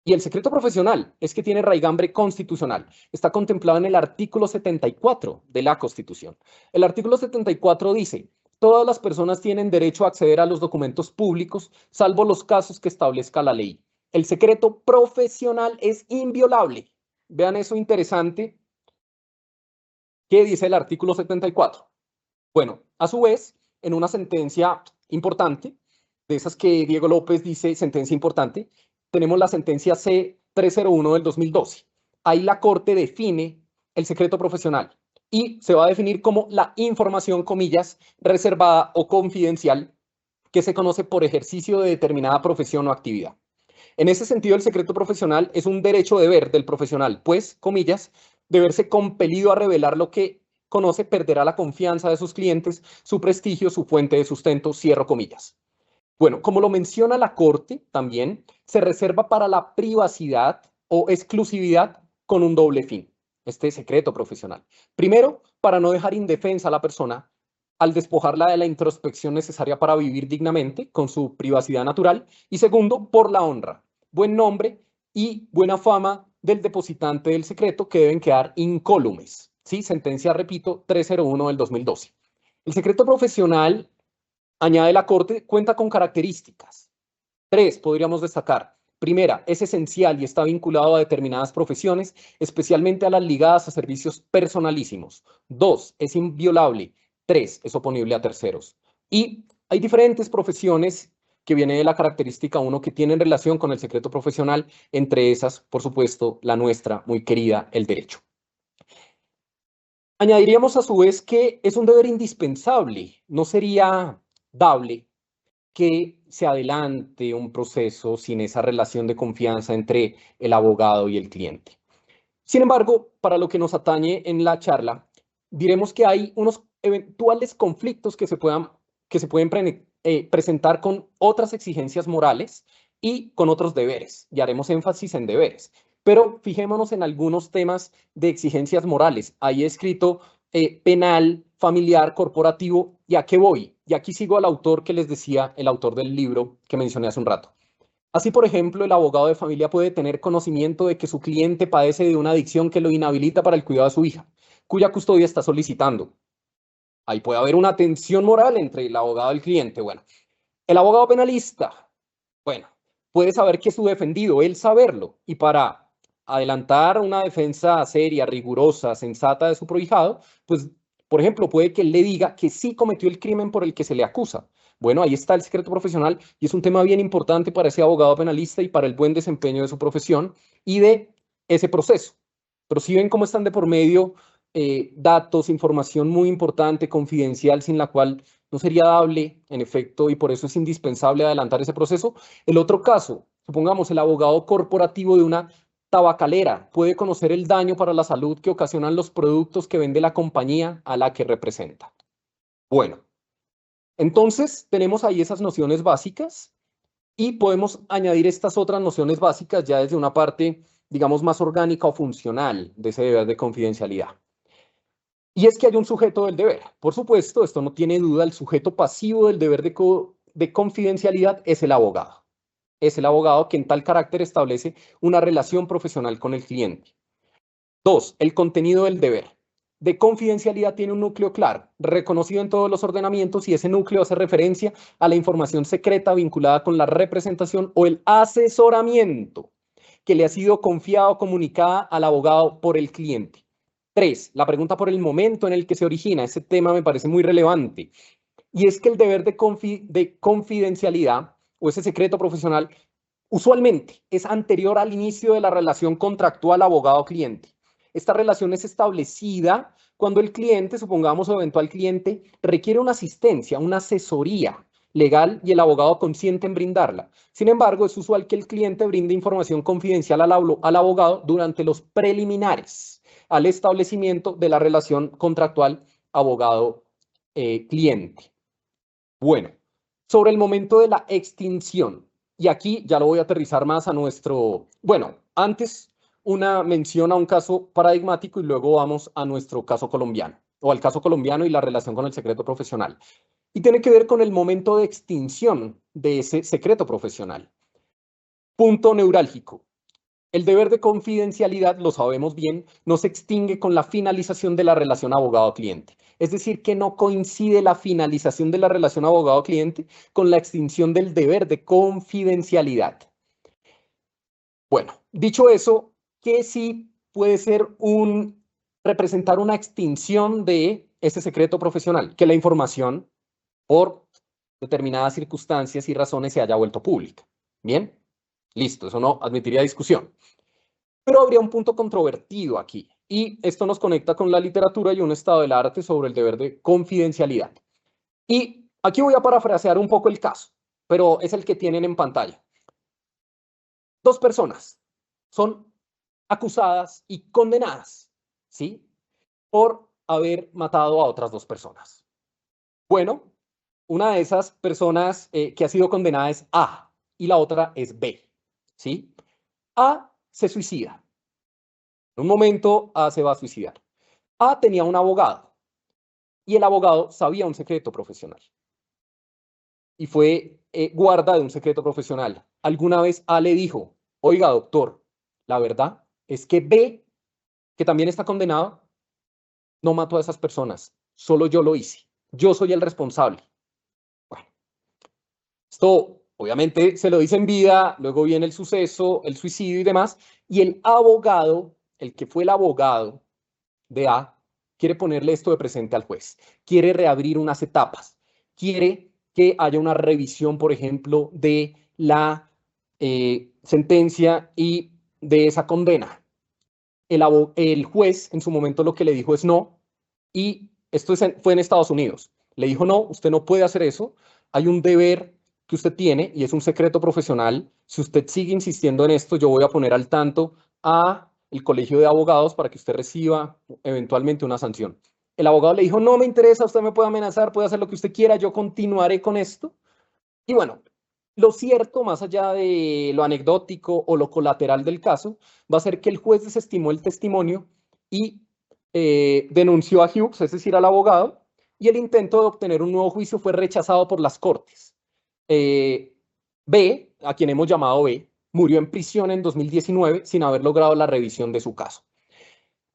y el secreto profesional es que tiene raigambre constitucional. Está contemplado en el artículo 74 de la Constitución. El artículo 74 dice, todas las personas tienen derecho a acceder a los documentos públicos, salvo los casos que establezca la ley. El secreto profesional es inviolable. Vean eso interesante. ¿Qué dice el artículo 74? Bueno, a su vez, en una sentencia importante, de esas que Diego López dice sentencia importante, tenemos la sentencia C-301 del 2012. Ahí la Corte define el secreto profesional y se va a definir como la información, comillas, reservada o confidencial que se conoce por ejercicio de determinada profesión o actividad. En ese sentido, el secreto profesional es un derecho deber del profesional, pues, comillas, de verse compelido a revelar lo que conoce perderá la confianza de sus clientes, su prestigio, su fuente de sustento, cierro comillas. Bueno, como lo menciona la Corte, también se reserva para la privacidad o exclusividad con un doble fin, este secreto profesional. Primero, para no dejar indefensa a la persona al despojarla de la introspección necesaria para vivir dignamente con su privacidad natural. Y segundo, por la honra, buen nombre y buena fama del depositante del secreto que deben quedar incólumes. ¿Sí? Sentencia, repito, 301 del 2012. El secreto profesional, añade la Corte, cuenta con características. 3 podríamos destacar. Primera, es esencial y está vinculado a determinadas profesiones, especialmente a las ligadas a servicios personalísimos. 2, es inviolable. 3, es oponible a terceros. Y hay diferentes profesiones que viene de la característica 1 que tienen relación con el secreto profesional, entre esas, por supuesto, la nuestra, muy querida, el derecho. Añadiríamos a su vez que es un deber indispensable, no sería dable que se adelante un proceso sin esa relación de confianza entre el abogado y el cliente. Sin embargo, para lo que nos atañe en la charla, diremos que hay unos eventuales conflictos que se pueden presentar con otras exigencias morales y con otros deberes, y haremos énfasis en deberes. Pero fijémonos en algunos temas de exigencias morales. Ahí he escrito penal, familiar, corporativo, ¿y a qué voy? Y aquí sigo al autor que les decía, el autor del libro que mencioné hace un rato. Así, por ejemplo, el abogado de familia puede tener conocimiento de que su cliente padece de una adicción que lo inhabilita para el cuidado de su hija, cuya custodia está solicitando. Ahí puede haber una tensión moral entre el abogado y el cliente. Bueno, el abogado penalista, bueno, puede saber que es su defendido, él saberlo, y para adelantar una defensa seria, rigurosa, sensata de su prohijado, pues, por ejemplo, puede que él le diga que sí cometió el crimen por el que se le acusa. Bueno, ahí está el secreto profesional y es un tema bien importante para ese abogado penalista y para el buen desempeño de su profesión y de ese proceso. Pero si ven cómo están de por medio datos, información muy importante, confidencial, sin la cual no sería dable, en efecto, y por eso es indispensable adelantar ese proceso. El otro caso, supongamos el abogado corporativo de una tabacalera puede conocer el daño para la salud que ocasionan los productos que vende la compañía a la que representa. Bueno, entonces tenemos ahí esas nociones básicas y podemos añadir estas otras nociones básicas ya desde una parte, digamos, más orgánica o funcional de ese deber de confidencialidad. Y es que hay un sujeto del deber. Por supuesto, esto no tiene duda, el sujeto pasivo del deber de confidencialidad es el abogado. Es el abogado que en tal carácter establece una relación profesional con el cliente. 2, el contenido del deber de confidencialidad tiene un núcleo claro, reconocido en todos los ordenamientos, y ese núcleo hace referencia a la información secreta vinculada con la representación o el asesoramiento que le ha sido confiada o comunicada al abogado por el cliente. 3, la pregunta por el momento en el que se origina. Ese tema me parece muy relevante. Y es que el deber de confidencialidad o ese secreto profesional usualmente es anterior al inicio de la relación contractual abogado-cliente. Esta relación es establecida cuando el cliente, supongamos, o eventual cliente, requiere una asistencia, una asesoría legal y el abogado consiente en brindarla. Sin embargo, es usual que el cliente brinde información confidencial al abogado durante los preliminares al establecimiento de la relación contractual abogado-cliente. Bueno, sobre el momento de la extinción, y aquí ya lo voy a aterrizar más a nuestro, bueno, antes una mención a un caso paradigmático y luego vamos a nuestro caso colombiano, o al caso colombiano y la relación con el secreto profesional. Y tiene que ver con el momento de extinción de ese secreto profesional. Punto neurálgico. El deber de confidencialidad, lo sabemos bien, no se extingue con la finalización de la relación abogado-cliente. Es decir, que no coincide la finalización de la relación abogado-cliente con la extinción del deber de confidencialidad. Bueno, dicho eso, ¿qué sí puede ser representar una extinción de ese secreto profesional, que la información por determinadas circunstancias y razones se haya vuelto pública. Bien, listo, eso no admitiría discusión. Pero habría un punto controvertido aquí, y esto nos conecta con la literatura y un estado del arte sobre el deber de confidencialidad. Y aquí voy a parafrasear un poco el caso, pero es el que tienen en pantalla. Dos personas son acusadas y condenadas, ¿sí?, por haber matado a otras dos personas. Bueno, una de esas personas que ha sido condenada es A y la otra es B, ¿sí? A se suicida. En un momento A se va a suicidar. A tenía un abogado y el abogado sabía un secreto profesional y fue guarda de un secreto profesional. Alguna vez A le dijo, oiga, doctor, la verdad es que B, que también está condenado, no mató a esas personas, solo yo lo hice. Yo soy el responsable. Bueno, esto obviamente se lo dice en vida, luego viene el suceso, el suicidio y demás, y el abogado, el que fue el abogado de A, quiere ponerle esto de presente al juez, quiere reabrir unas etapas, quiere que haya una revisión, por ejemplo, de la sentencia y de esa condena. El juez en su momento lo que le dijo es no, y esto fue en Estados Unidos. Le dijo no, usted no puede hacer eso, hay un deber que usted tiene y es un secreto profesional. Si usted sigue insistiendo en esto, yo voy a poner al tanto a el colegio de abogados para que usted reciba eventualmente una sanción. El abogado le dijo, no me interesa, usted me puede amenazar, puede hacer lo que usted quiera, yo continuaré con esto. Y bueno, lo cierto, más allá de lo anecdótico o lo colateral del caso, va a ser que el juez desestimó el testimonio y denunció a Hughes, es decir, al abogado, y el intento de obtener un nuevo juicio fue rechazado por las cortes. B, a quien hemos llamado B, murió en prisión en 2019 sin haber logrado la revisión de su caso.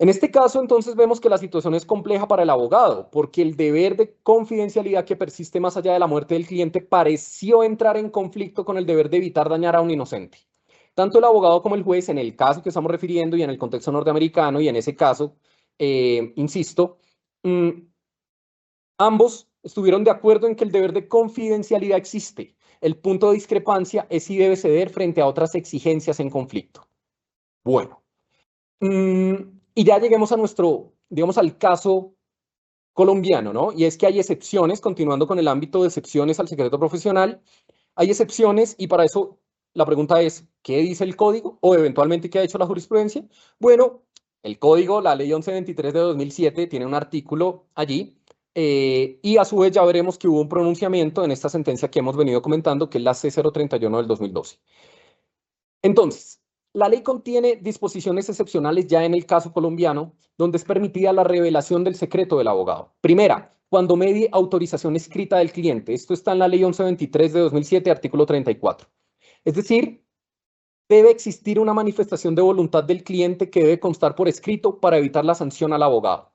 En este caso, entonces, vemos que la situación es compleja para el abogado, porque el deber de confidencialidad que persiste más allá de la muerte del cliente pareció entrar en conflicto con el deber de evitar dañar a un inocente. Tanto el abogado como el juez, en el caso que estamos refiriendo y en el contexto norteamericano, y en ese caso, insisto, ambos estuvieron de acuerdo en que el deber de confidencialidad existe. El punto de discrepancia es si debe ceder frente a otras exigencias en conflicto. Bueno. Y ya lleguemos a nuestro, digamos, al caso colombiano, ¿no? Y es que hay excepciones, continuando con el ámbito de excepciones al secreto profesional, hay excepciones y para eso la pregunta es, ¿qué dice el código? O eventualmente, ¿qué ha hecho la jurisprudencia? Bueno, el código, la ley 1123 de 2007, tiene un artículo allí y a su vez ya veremos que hubo un pronunciamiento en esta sentencia que hemos venido comentando, que es la C031 del 2012. Entonces, la ley contiene disposiciones excepcionales ya en el caso colombiano, donde es permitida la revelación del secreto del abogado. Primera, cuando medie autorización escrita del cliente. Esto está en la ley 1123 de 2007, artículo 34. Es decir, debe existir una manifestación de voluntad del cliente que debe constar por escrito para evitar la sanción al abogado.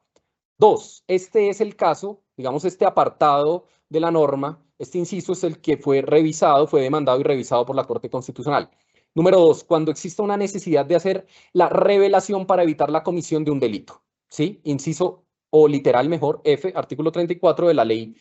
Dos, este es el caso, digamos, este apartado de la norma, este inciso es el que fue revisado, fue demandado y revisado por la Corte Constitucional. Número dos, cuando exista una necesidad de hacer la revelación para evitar la comisión de un delito. ¿Sí? Inciso o literal mejor, F, artículo 34 de la ley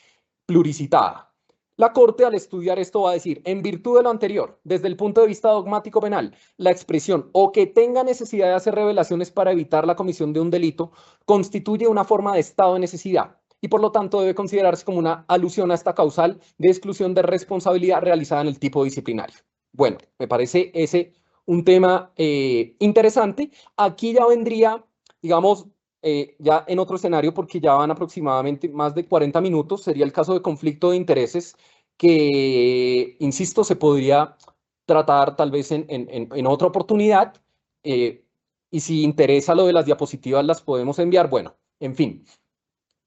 pluricitada. La Corte, al estudiar esto, va a decir, en virtud de lo anterior, desde el punto de vista dogmático penal, la expresión o que tenga necesidad de hacer revelaciones para evitar la comisión de un delito constituye una forma de estado de necesidad y por lo tanto debe considerarse como una alusión a esta causal de exclusión de responsabilidad realizada en el tipo disciplinario. Bueno, me parece ese un tema interesante. Aquí ya vendría, digamos, ya en otro escenario, porque ya van aproximadamente más de 40 minutos, sería el caso de conflicto de intereses que, insisto, se podría tratar tal vez en otra oportunidad. Y si interesa lo de las diapositivas, las podemos enviar. Bueno, en fin.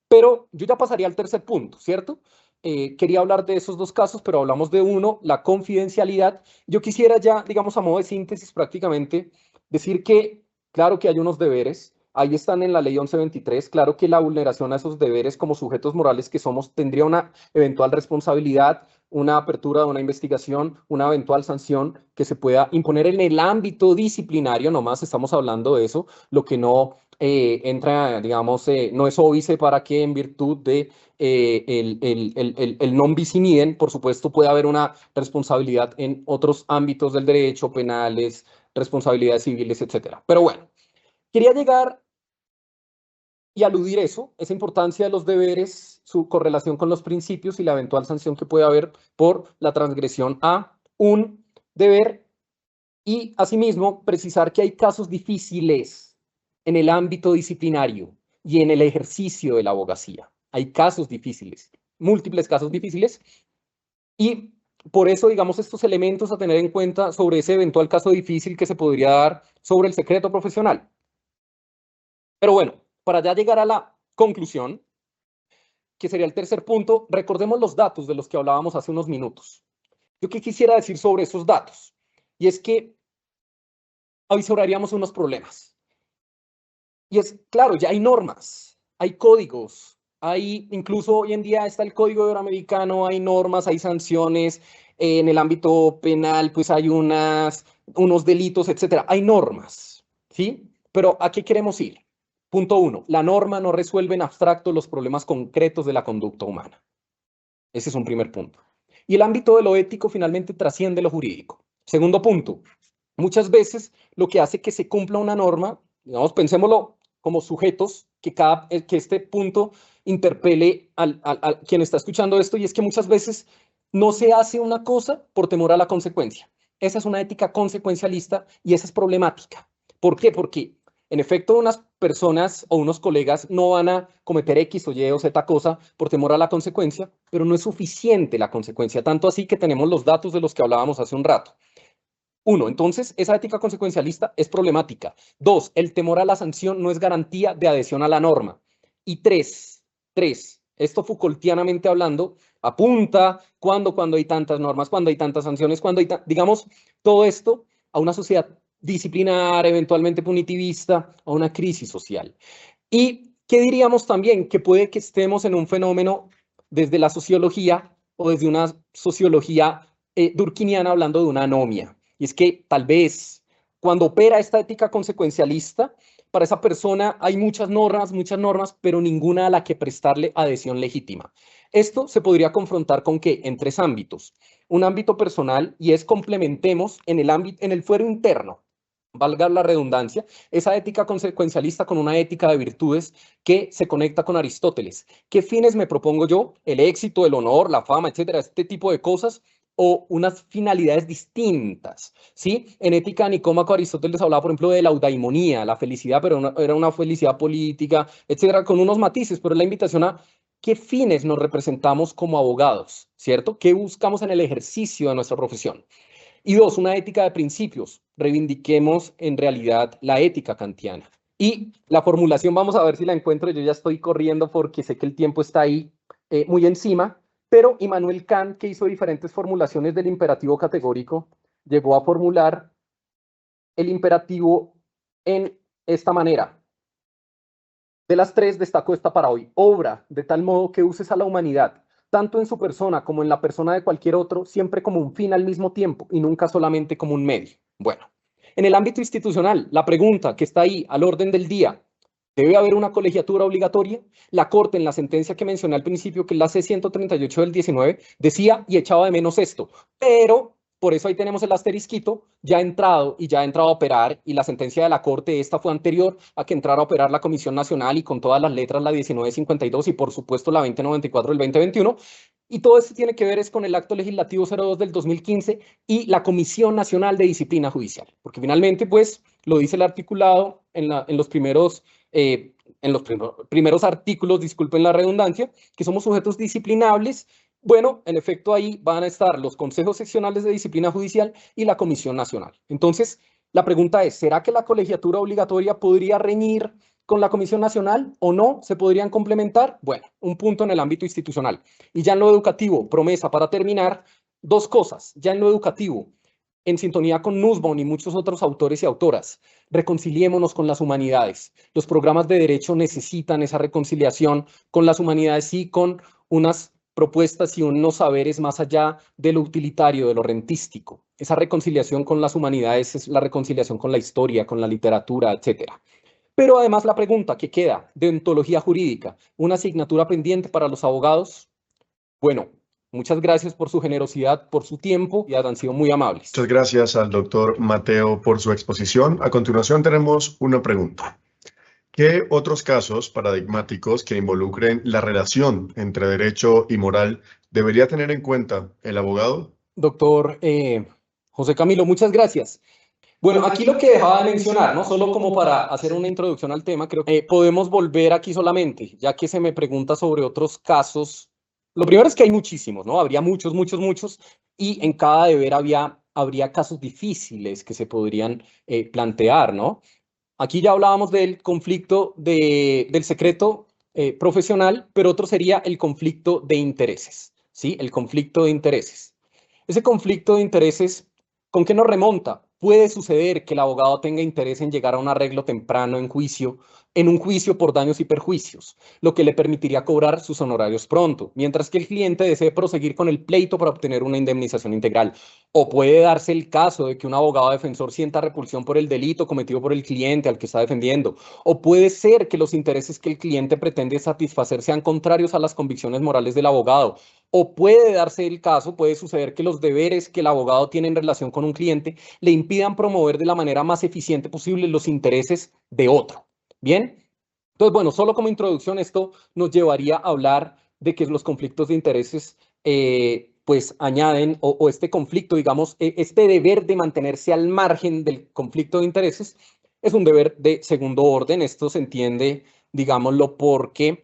Pero yo ya pasaría al tercer punto, ¿cierto? Quería hablar de esos dos casos, pero hablamos de uno, la confidencialidad. Yo quisiera ya, digamos, a modo de síntesis prácticamente, decir que, claro que hay unos deberes, ahí están en la ley 1123, claro que la vulneración a esos deberes como sujetos morales que somos tendría una eventual responsabilidad, una apertura de una investigación, una eventual sanción que se pueda imponer en el ámbito disciplinario, nomás estamos hablando de eso, lo que no entra, digamos, no es óbice para que en virtud de el non bis in idem, por supuesto, puede haber una responsabilidad en otros ámbitos del derecho, penales, responsabilidades civiles, etcétera. Pero bueno, quería llegar y aludir eso, esa importancia de los deberes, su correlación con los principios y la eventual sanción que puede haber por la transgresión a un deber y, asimismo, precisar que hay casos difíciles en el ámbito disciplinario y en el ejercicio de la abogacía. Hay casos difíciles, múltiples casos difíciles, y por eso, digamos, estos elementos a tener en cuenta sobre ese eventual caso difícil que se podría dar sobre el secreto profesional. Pero bueno, para ya llegar a la conclusión, que sería el tercer punto, recordemos los datos de los que hablábamos hace unos minutos. Yo qué quisiera decir sobre esos datos, y es que avisoraríamos unos problemas. Y es, claro, ya hay normas, hay códigos, hay, incluso hoy en día está el Código Iberoamericano, hay normas, hay sanciones, en el ámbito penal, pues hay unos delitos, etcétera. Hay normas, ¿sí? Pero ¿a qué queremos ir? Punto 1. La norma no resuelve en abstracto los problemas concretos de la conducta humana. Ese es un primer punto. Y el ámbito de lo ético finalmente trasciende lo jurídico. Segundo punto. Muchas veces lo que hace que se cumpla una norma, digamos, pensémoslo como sujetos, que este punto interpele a quien está escuchando esto, y es que muchas veces no se hace una cosa por temor a la consecuencia. Esa es una ética consecuencialista y esa es problemática. ¿Por qué? Porque en efecto unas personas o unos colegas no van a cometer X o Y o Z cosa por temor a la consecuencia, pero no es suficiente la consecuencia, tanto así que tenemos los datos de los que hablábamos hace un rato. 1. Entonces, esa ética consecuencialista es problemática. 2. El temor a la sanción no es garantía de adhesión a la norma. Y 3. Esto Foucaultianamente hablando, apunta cuando hay tantas normas, cuando hay tantas sanciones, digamos, todo esto a una sociedad disciplinar, eventualmente punitivista, a una crisis social. ¿Y qué diríamos también? Que puede que estemos en un fenómeno desde la sociología o desde una sociología durkheimiana hablando de una anomia. Y es que tal vez cuando opera esta ética consecuencialista, para esa persona hay muchas normas, pero ninguna a la que prestarle adhesión legítima. Esto se podría confrontar con ¿qué? En 3 ámbitos. Un ámbito personal, y es complementemos en el fuero interno, valga la redundancia, esa ética consecuencialista con una ética de virtudes que se conecta con Aristóteles. ¿Qué fines me propongo yo? El éxito, el honor, la fama, etcétera, este tipo de cosas, o unas finalidades distintas, ¿sí? En Ética Nicómaco, Aristóteles hablaba, por ejemplo, de la eudaimonía, la felicidad, pero era una felicidad política, etcétera, con unos matices, pero es la invitación a qué fines nos representamos como abogados, ¿cierto? ¿Qué buscamos en el ejercicio de nuestra profesión? Y 2, una ética de principios. Reivindiquemos en realidad la ética kantiana. Y la formulación, vamos a ver si la encuentro. Yo ya estoy corriendo porque sé que el tiempo está ahí muy encima, pero Immanuel Kant, que hizo diferentes formulaciones del imperativo categórico, llegó a formular el imperativo en esta manera. De las 3 destaco esta para hoy. Obra de tal modo que uses a la humanidad, tanto en su persona como en la persona de cualquier otro, siempre como un fin al mismo tiempo y nunca solamente como un medio. Bueno, en el ámbito institucional, la pregunta que está ahí al orden del día, ¿debe haber una colegiatura obligatoria? La Corte, en la sentencia que mencioné al principio, que es la C-138 del 19, decía y echaba de menos esto, pero por eso ahí tenemos el asterisquito, ya ha entrado a operar, y la sentencia de la Corte, esta fue anterior a que entrara a operar la Comisión Nacional y con todas las letras la 1952 y por supuesto la 2094 del 2021. Y todo esto tiene que ver es con el acto legislativo 02 del 2015 y la Comisión Nacional de Disciplina Judicial, porque finalmente, pues, lo dice el articulado en los primeros artículos, disculpen la redundancia, que somos sujetos disciplinables. Bueno, en efecto, ahí van a estar los consejos seccionales de disciplina judicial y la Comisión Nacional. Entonces, la pregunta es, ¿será que la colegiatura obligatoria podría reñir con la Comisión Nacional o no? ¿Se podrían complementar? Bueno, un punto en el ámbito institucional. Y ya en lo educativo, promesa para terminar, 2 cosas. Ya en lo educativo, en sintonía con Nussbaum y muchos otros autores y autoras, reconciliémonos con las humanidades. Los programas de derecho necesitan esa reconciliación con las humanidades y con unas propuestas y unos saberes más allá de lo utilitario, de lo rentístico. Esa reconciliación con las humanidades es la reconciliación con la historia, con la literatura, etcétera. Pero además la pregunta que queda, deontología jurídica, una asignatura pendiente para los abogados. Bueno, muchas gracias por su generosidad, por su tiempo y han sido muy amables. Muchas gracias al doctor Mateo por su exposición. A continuación tenemos una pregunta. ¿Qué otros casos paradigmáticos que involucren la relación entre derecho y moral debería tener en cuenta el abogado? Doctor José Camilo, muchas gracias. Bueno, aquí lo que dejaba de mencionar, ¿no? Solo como para hacer una introducción al tema, creo que podemos volver aquí solamente, ya que se me pregunta sobre otros casos. Lo primero es que hay muchísimos, ¿no? Habría muchos, muchos, muchos, y en cada deber habría casos difíciles que se podrían plantear, ¿no? Aquí ya hablábamos del conflicto del secreto profesional, pero otro sería el conflicto de intereses, ¿sí? El conflicto de intereses. Ese conflicto de intereses, ¿con qué nos remonta? Puede suceder que el abogado tenga interés en llegar a un arreglo temprano en un juicio por daños y perjuicios, lo que le permitiría cobrar sus honorarios pronto, mientras que el cliente desee proseguir con el pleito para obtener una indemnización integral. O puede darse el caso de que un abogado defensor sienta repulsión por el delito cometido por el cliente al que está defendiendo. O puede ser que los intereses que el cliente pretende satisfacer sean contrarios a las convicciones morales del abogado. O puede darse el caso, puede suceder que los deberes que el abogado tiene en relación con un cliente le impidan promover de la manera más eficiente posible los intereses de otro. ¿Bien? Entonces, bueno, solo como introducción, esto nos llevaría a hablar de que los conflictos de intereses pues añaden, o este conflicto, digamos, este deber de mantenerse al margen del conflicto de intereses es un deber de segundo orden. Esto se entiende, digámoslo, porque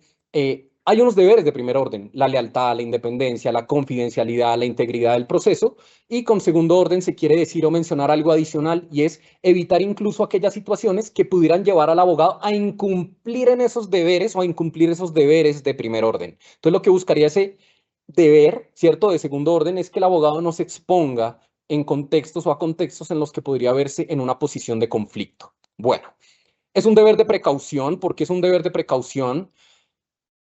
hay unos deberes de primer orden: la lealtad, la independencia, la confidencialidad, la integridad del proceso, y con segundo orden se quiere decir o mencionar algo adicional, y es evitar incluso aquellas situaciones que pudieran llevar al abogado a incumplir en esos deberes o a incumplir esos deberes de primer orden. Entonces lo que buscaría ese deber, ¿cierto?, de segundo orden es que el abogado no se exponga en contextos o a contextos en los que podría verse en una posición de conflicto. Bueno, es un deber de precaución. ¿Por qué es un deber de precaución?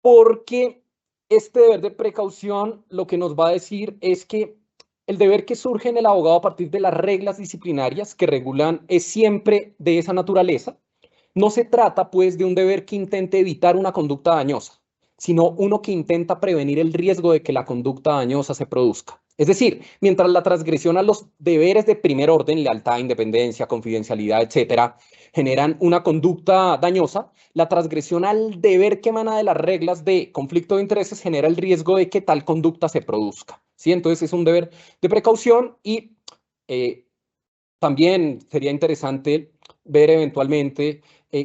Porque este deber de precaución lo que nos va a decir es que el deber que surge en el abogado a partir de las reglas disciplinarias que regulan es siempre de esa naturaleza. No se trata, pues, de un deber que intente evitar una conducta dañosa, sino uno que intenta prevenir el riesgo de que la conducta dañosa se produzca. Es decir, mientras la transgresión a los deberes de primer orden, lealtad, independencia, confidencialidad, etcétera, generan una conducta dañosa, la transgresión al deber que emana de las reglas de conflicto de intereses genera el riesgo de que tal conducta se produzca, ¿sí? Entonces es un deber de precaución y también sería interesante ver eventualmente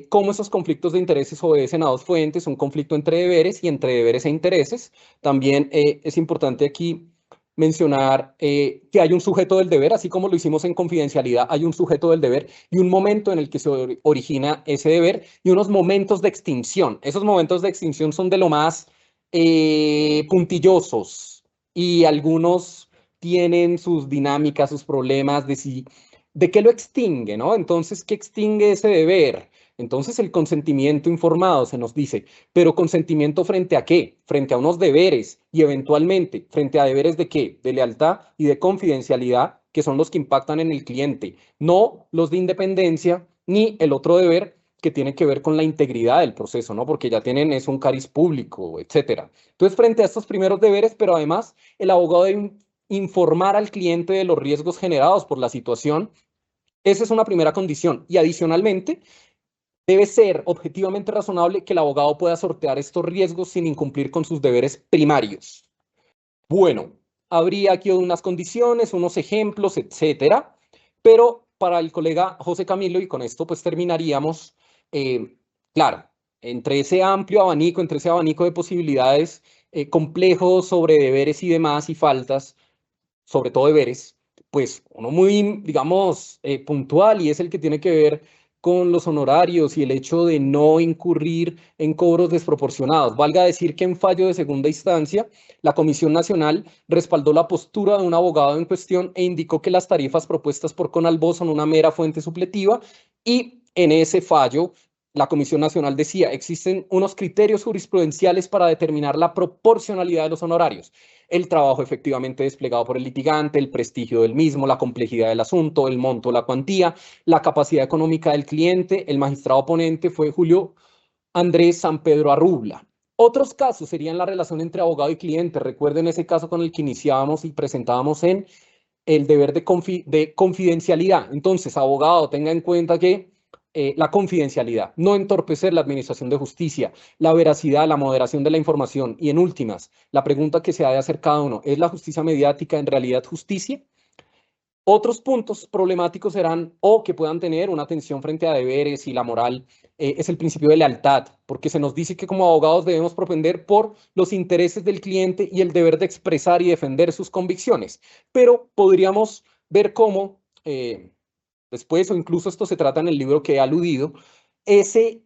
cómo esos conflictos de intereses obedecen a dos fuentes: un conflicto entre deberes y entre deberes e intereses. También es importante aquí mencionar que hay un sujeto del deber, así como lo hicimos en confidencialidad, hay un sujeto del deber y un momento en el que se origina ese deber y unos momentos de extinción. Esos momentos de extinción son de lo más puntillosos, y algunos tienen sus dinámicas, sus problemas de si ¿de qué lo extingue, no? Entonces, ¿qué extingue ese deber? Entonces, el consentimiento informado se nos dice, pero ¿consentimiento frente a qué? Frente a unos deberes, y eventualmente, ¿frente a deberes de qué? De lealtad y de confidencialidad, que son los que impactan en el cliente, no los de independencia, ni el otro deber que tiene que ver con la integridad del proceso, ¿no? Porque ya tienen un cariz público, etcétera. Entonces, frente a estos primeros deberes, pero además, el abogado debe informar al cliente de los riesgos generados por la situación. Esa es una primera condición. Y adicionalmente, debe ser objetivamente razonable que el abogado pueda sortear estos riesgos sin incumplir con sus deberes primarios. Bueno, habría aquí unas condiciones, unos ejemplos, etcétera. Pero para el colega José Camilo, y con esto pues terminaríamos, claro, entre ese amplio abanico, entre ese abanico de posibilidades complejos sobre deberes y demás y faltas, sobre todo deberes, pues uno muy, digamos, puntual, y es el que tiene que ver con los honorarios y el hecho de no incurrir en cobros desproporcionados. Valga decir que en fallo de segunda instancia, la Comisión Nacional respaldó la postura de un abogado en cuestión e indicó que las tarifas propuestas por Conalvo son una mera fuente supletiva, y en ese fallo la Comisión Nacional decía, existen unos criterios jurisprudenciales para determinar la proporcionalidad de los honorarios. El trabajo efectivamente desplegado por el litigante, el prestigio del mismo, la complejidad del asunto, el monto, la cuantía, la capacidad económica del cliente. El magistrado ponente fue Julio Andrés San Pedro Arrubla. Otros casos serían la relación entre abogado y cliente. Recuerden ese caso con el que iniciábamos y presentábamos en el deber de confidencialidad. Entonces, abogado, tenga en cuenta que la confidencialidad, no entorpecer la administración de justicia, la veracidad, la moderación de la información y, en últimas, la pregunta que se ha de hacer cada uno, ¿es la justicia mediática en realidad justicia? Otros puntos problemáticos serán o que puedan tener una tensión frente a deberes y la moral es el principio de lealtad, porque se nos dice que como abogados debemos propender por los intereses del cliente y el deber de expresar y defender sus convicciones. Pero podríamos ver cómo, después, o incluso esto se trata en el libro que he aludido, ese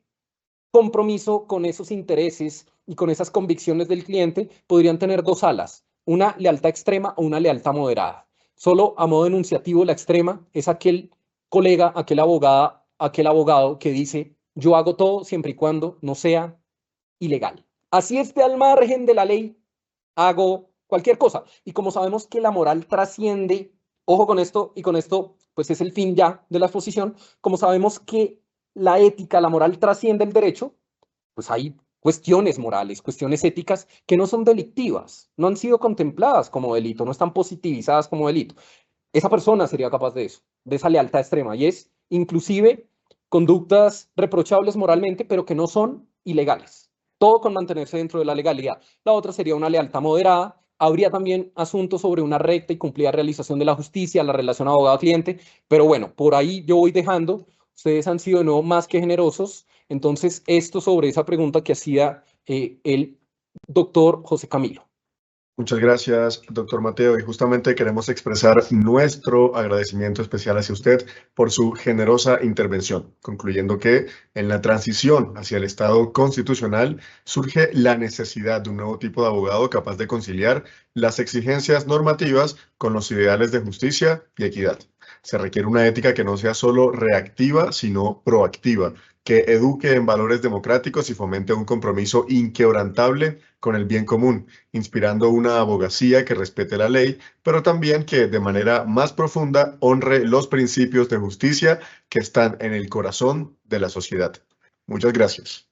compromiso con esos intereses y con esas convicciones del cliente podrían tener dos alas, una lealtad extrema o una lealtad moderada. Solo a modo enunciativo, la extrema es aquel colega, aquel abogado que dice, yo hago todo siempre y cuando no sea ilegal. Así esté al margen de la ley, hago cualquier cosa. Y como sabemos que la moral trasciende, ojo con esto, y con esto pues es el fin ya de la exposición, como sabemos que la ética, la moral trasciende el derecho, pues hay cuestiones morales, cuestiones éticas que no son delictivas, no han sido contempladas como delito, no están positivizadas como delito. Esa persona sería capaz de eso, de esa lealtad extrema, y es inclusive conductas reprochables moralmente, pero que no son ilegales. Todo con mantenerse dentro de la legalidad. La otra sería una lealtad moderada. Habría también asuntos sobre una recta y cumplida realización de la justicia, la relación abogado-cliente, pero bueno, por ahí yo voy dejando. Ustedes han sido de nuevo más que generosos. Entonces, esto sobre esa pregunta que hacía el doctor José Camilo. Muchas gracias, doctor Mateo, y justamente queremos expresar nuestro agradecimiento especial hacia usted por su generosa intervención, concluyendo que en la transición hacia el Estado constitucional surge la necesidad de un nuevo tipo de abogado capaz de conciliar las exigencias normativas con los ideales de justicia y equidad. Se requiere una ética que no sea solo reactiva, sino proactiva, que eduque en valores democráticos y fomente un compromiso inquebrantable con el bien común, inspirando una abogacía que respete la ley, pero también que de manera más profunda honre los principios de justicia que están en el corazón de la sociedad. Muchas gracias.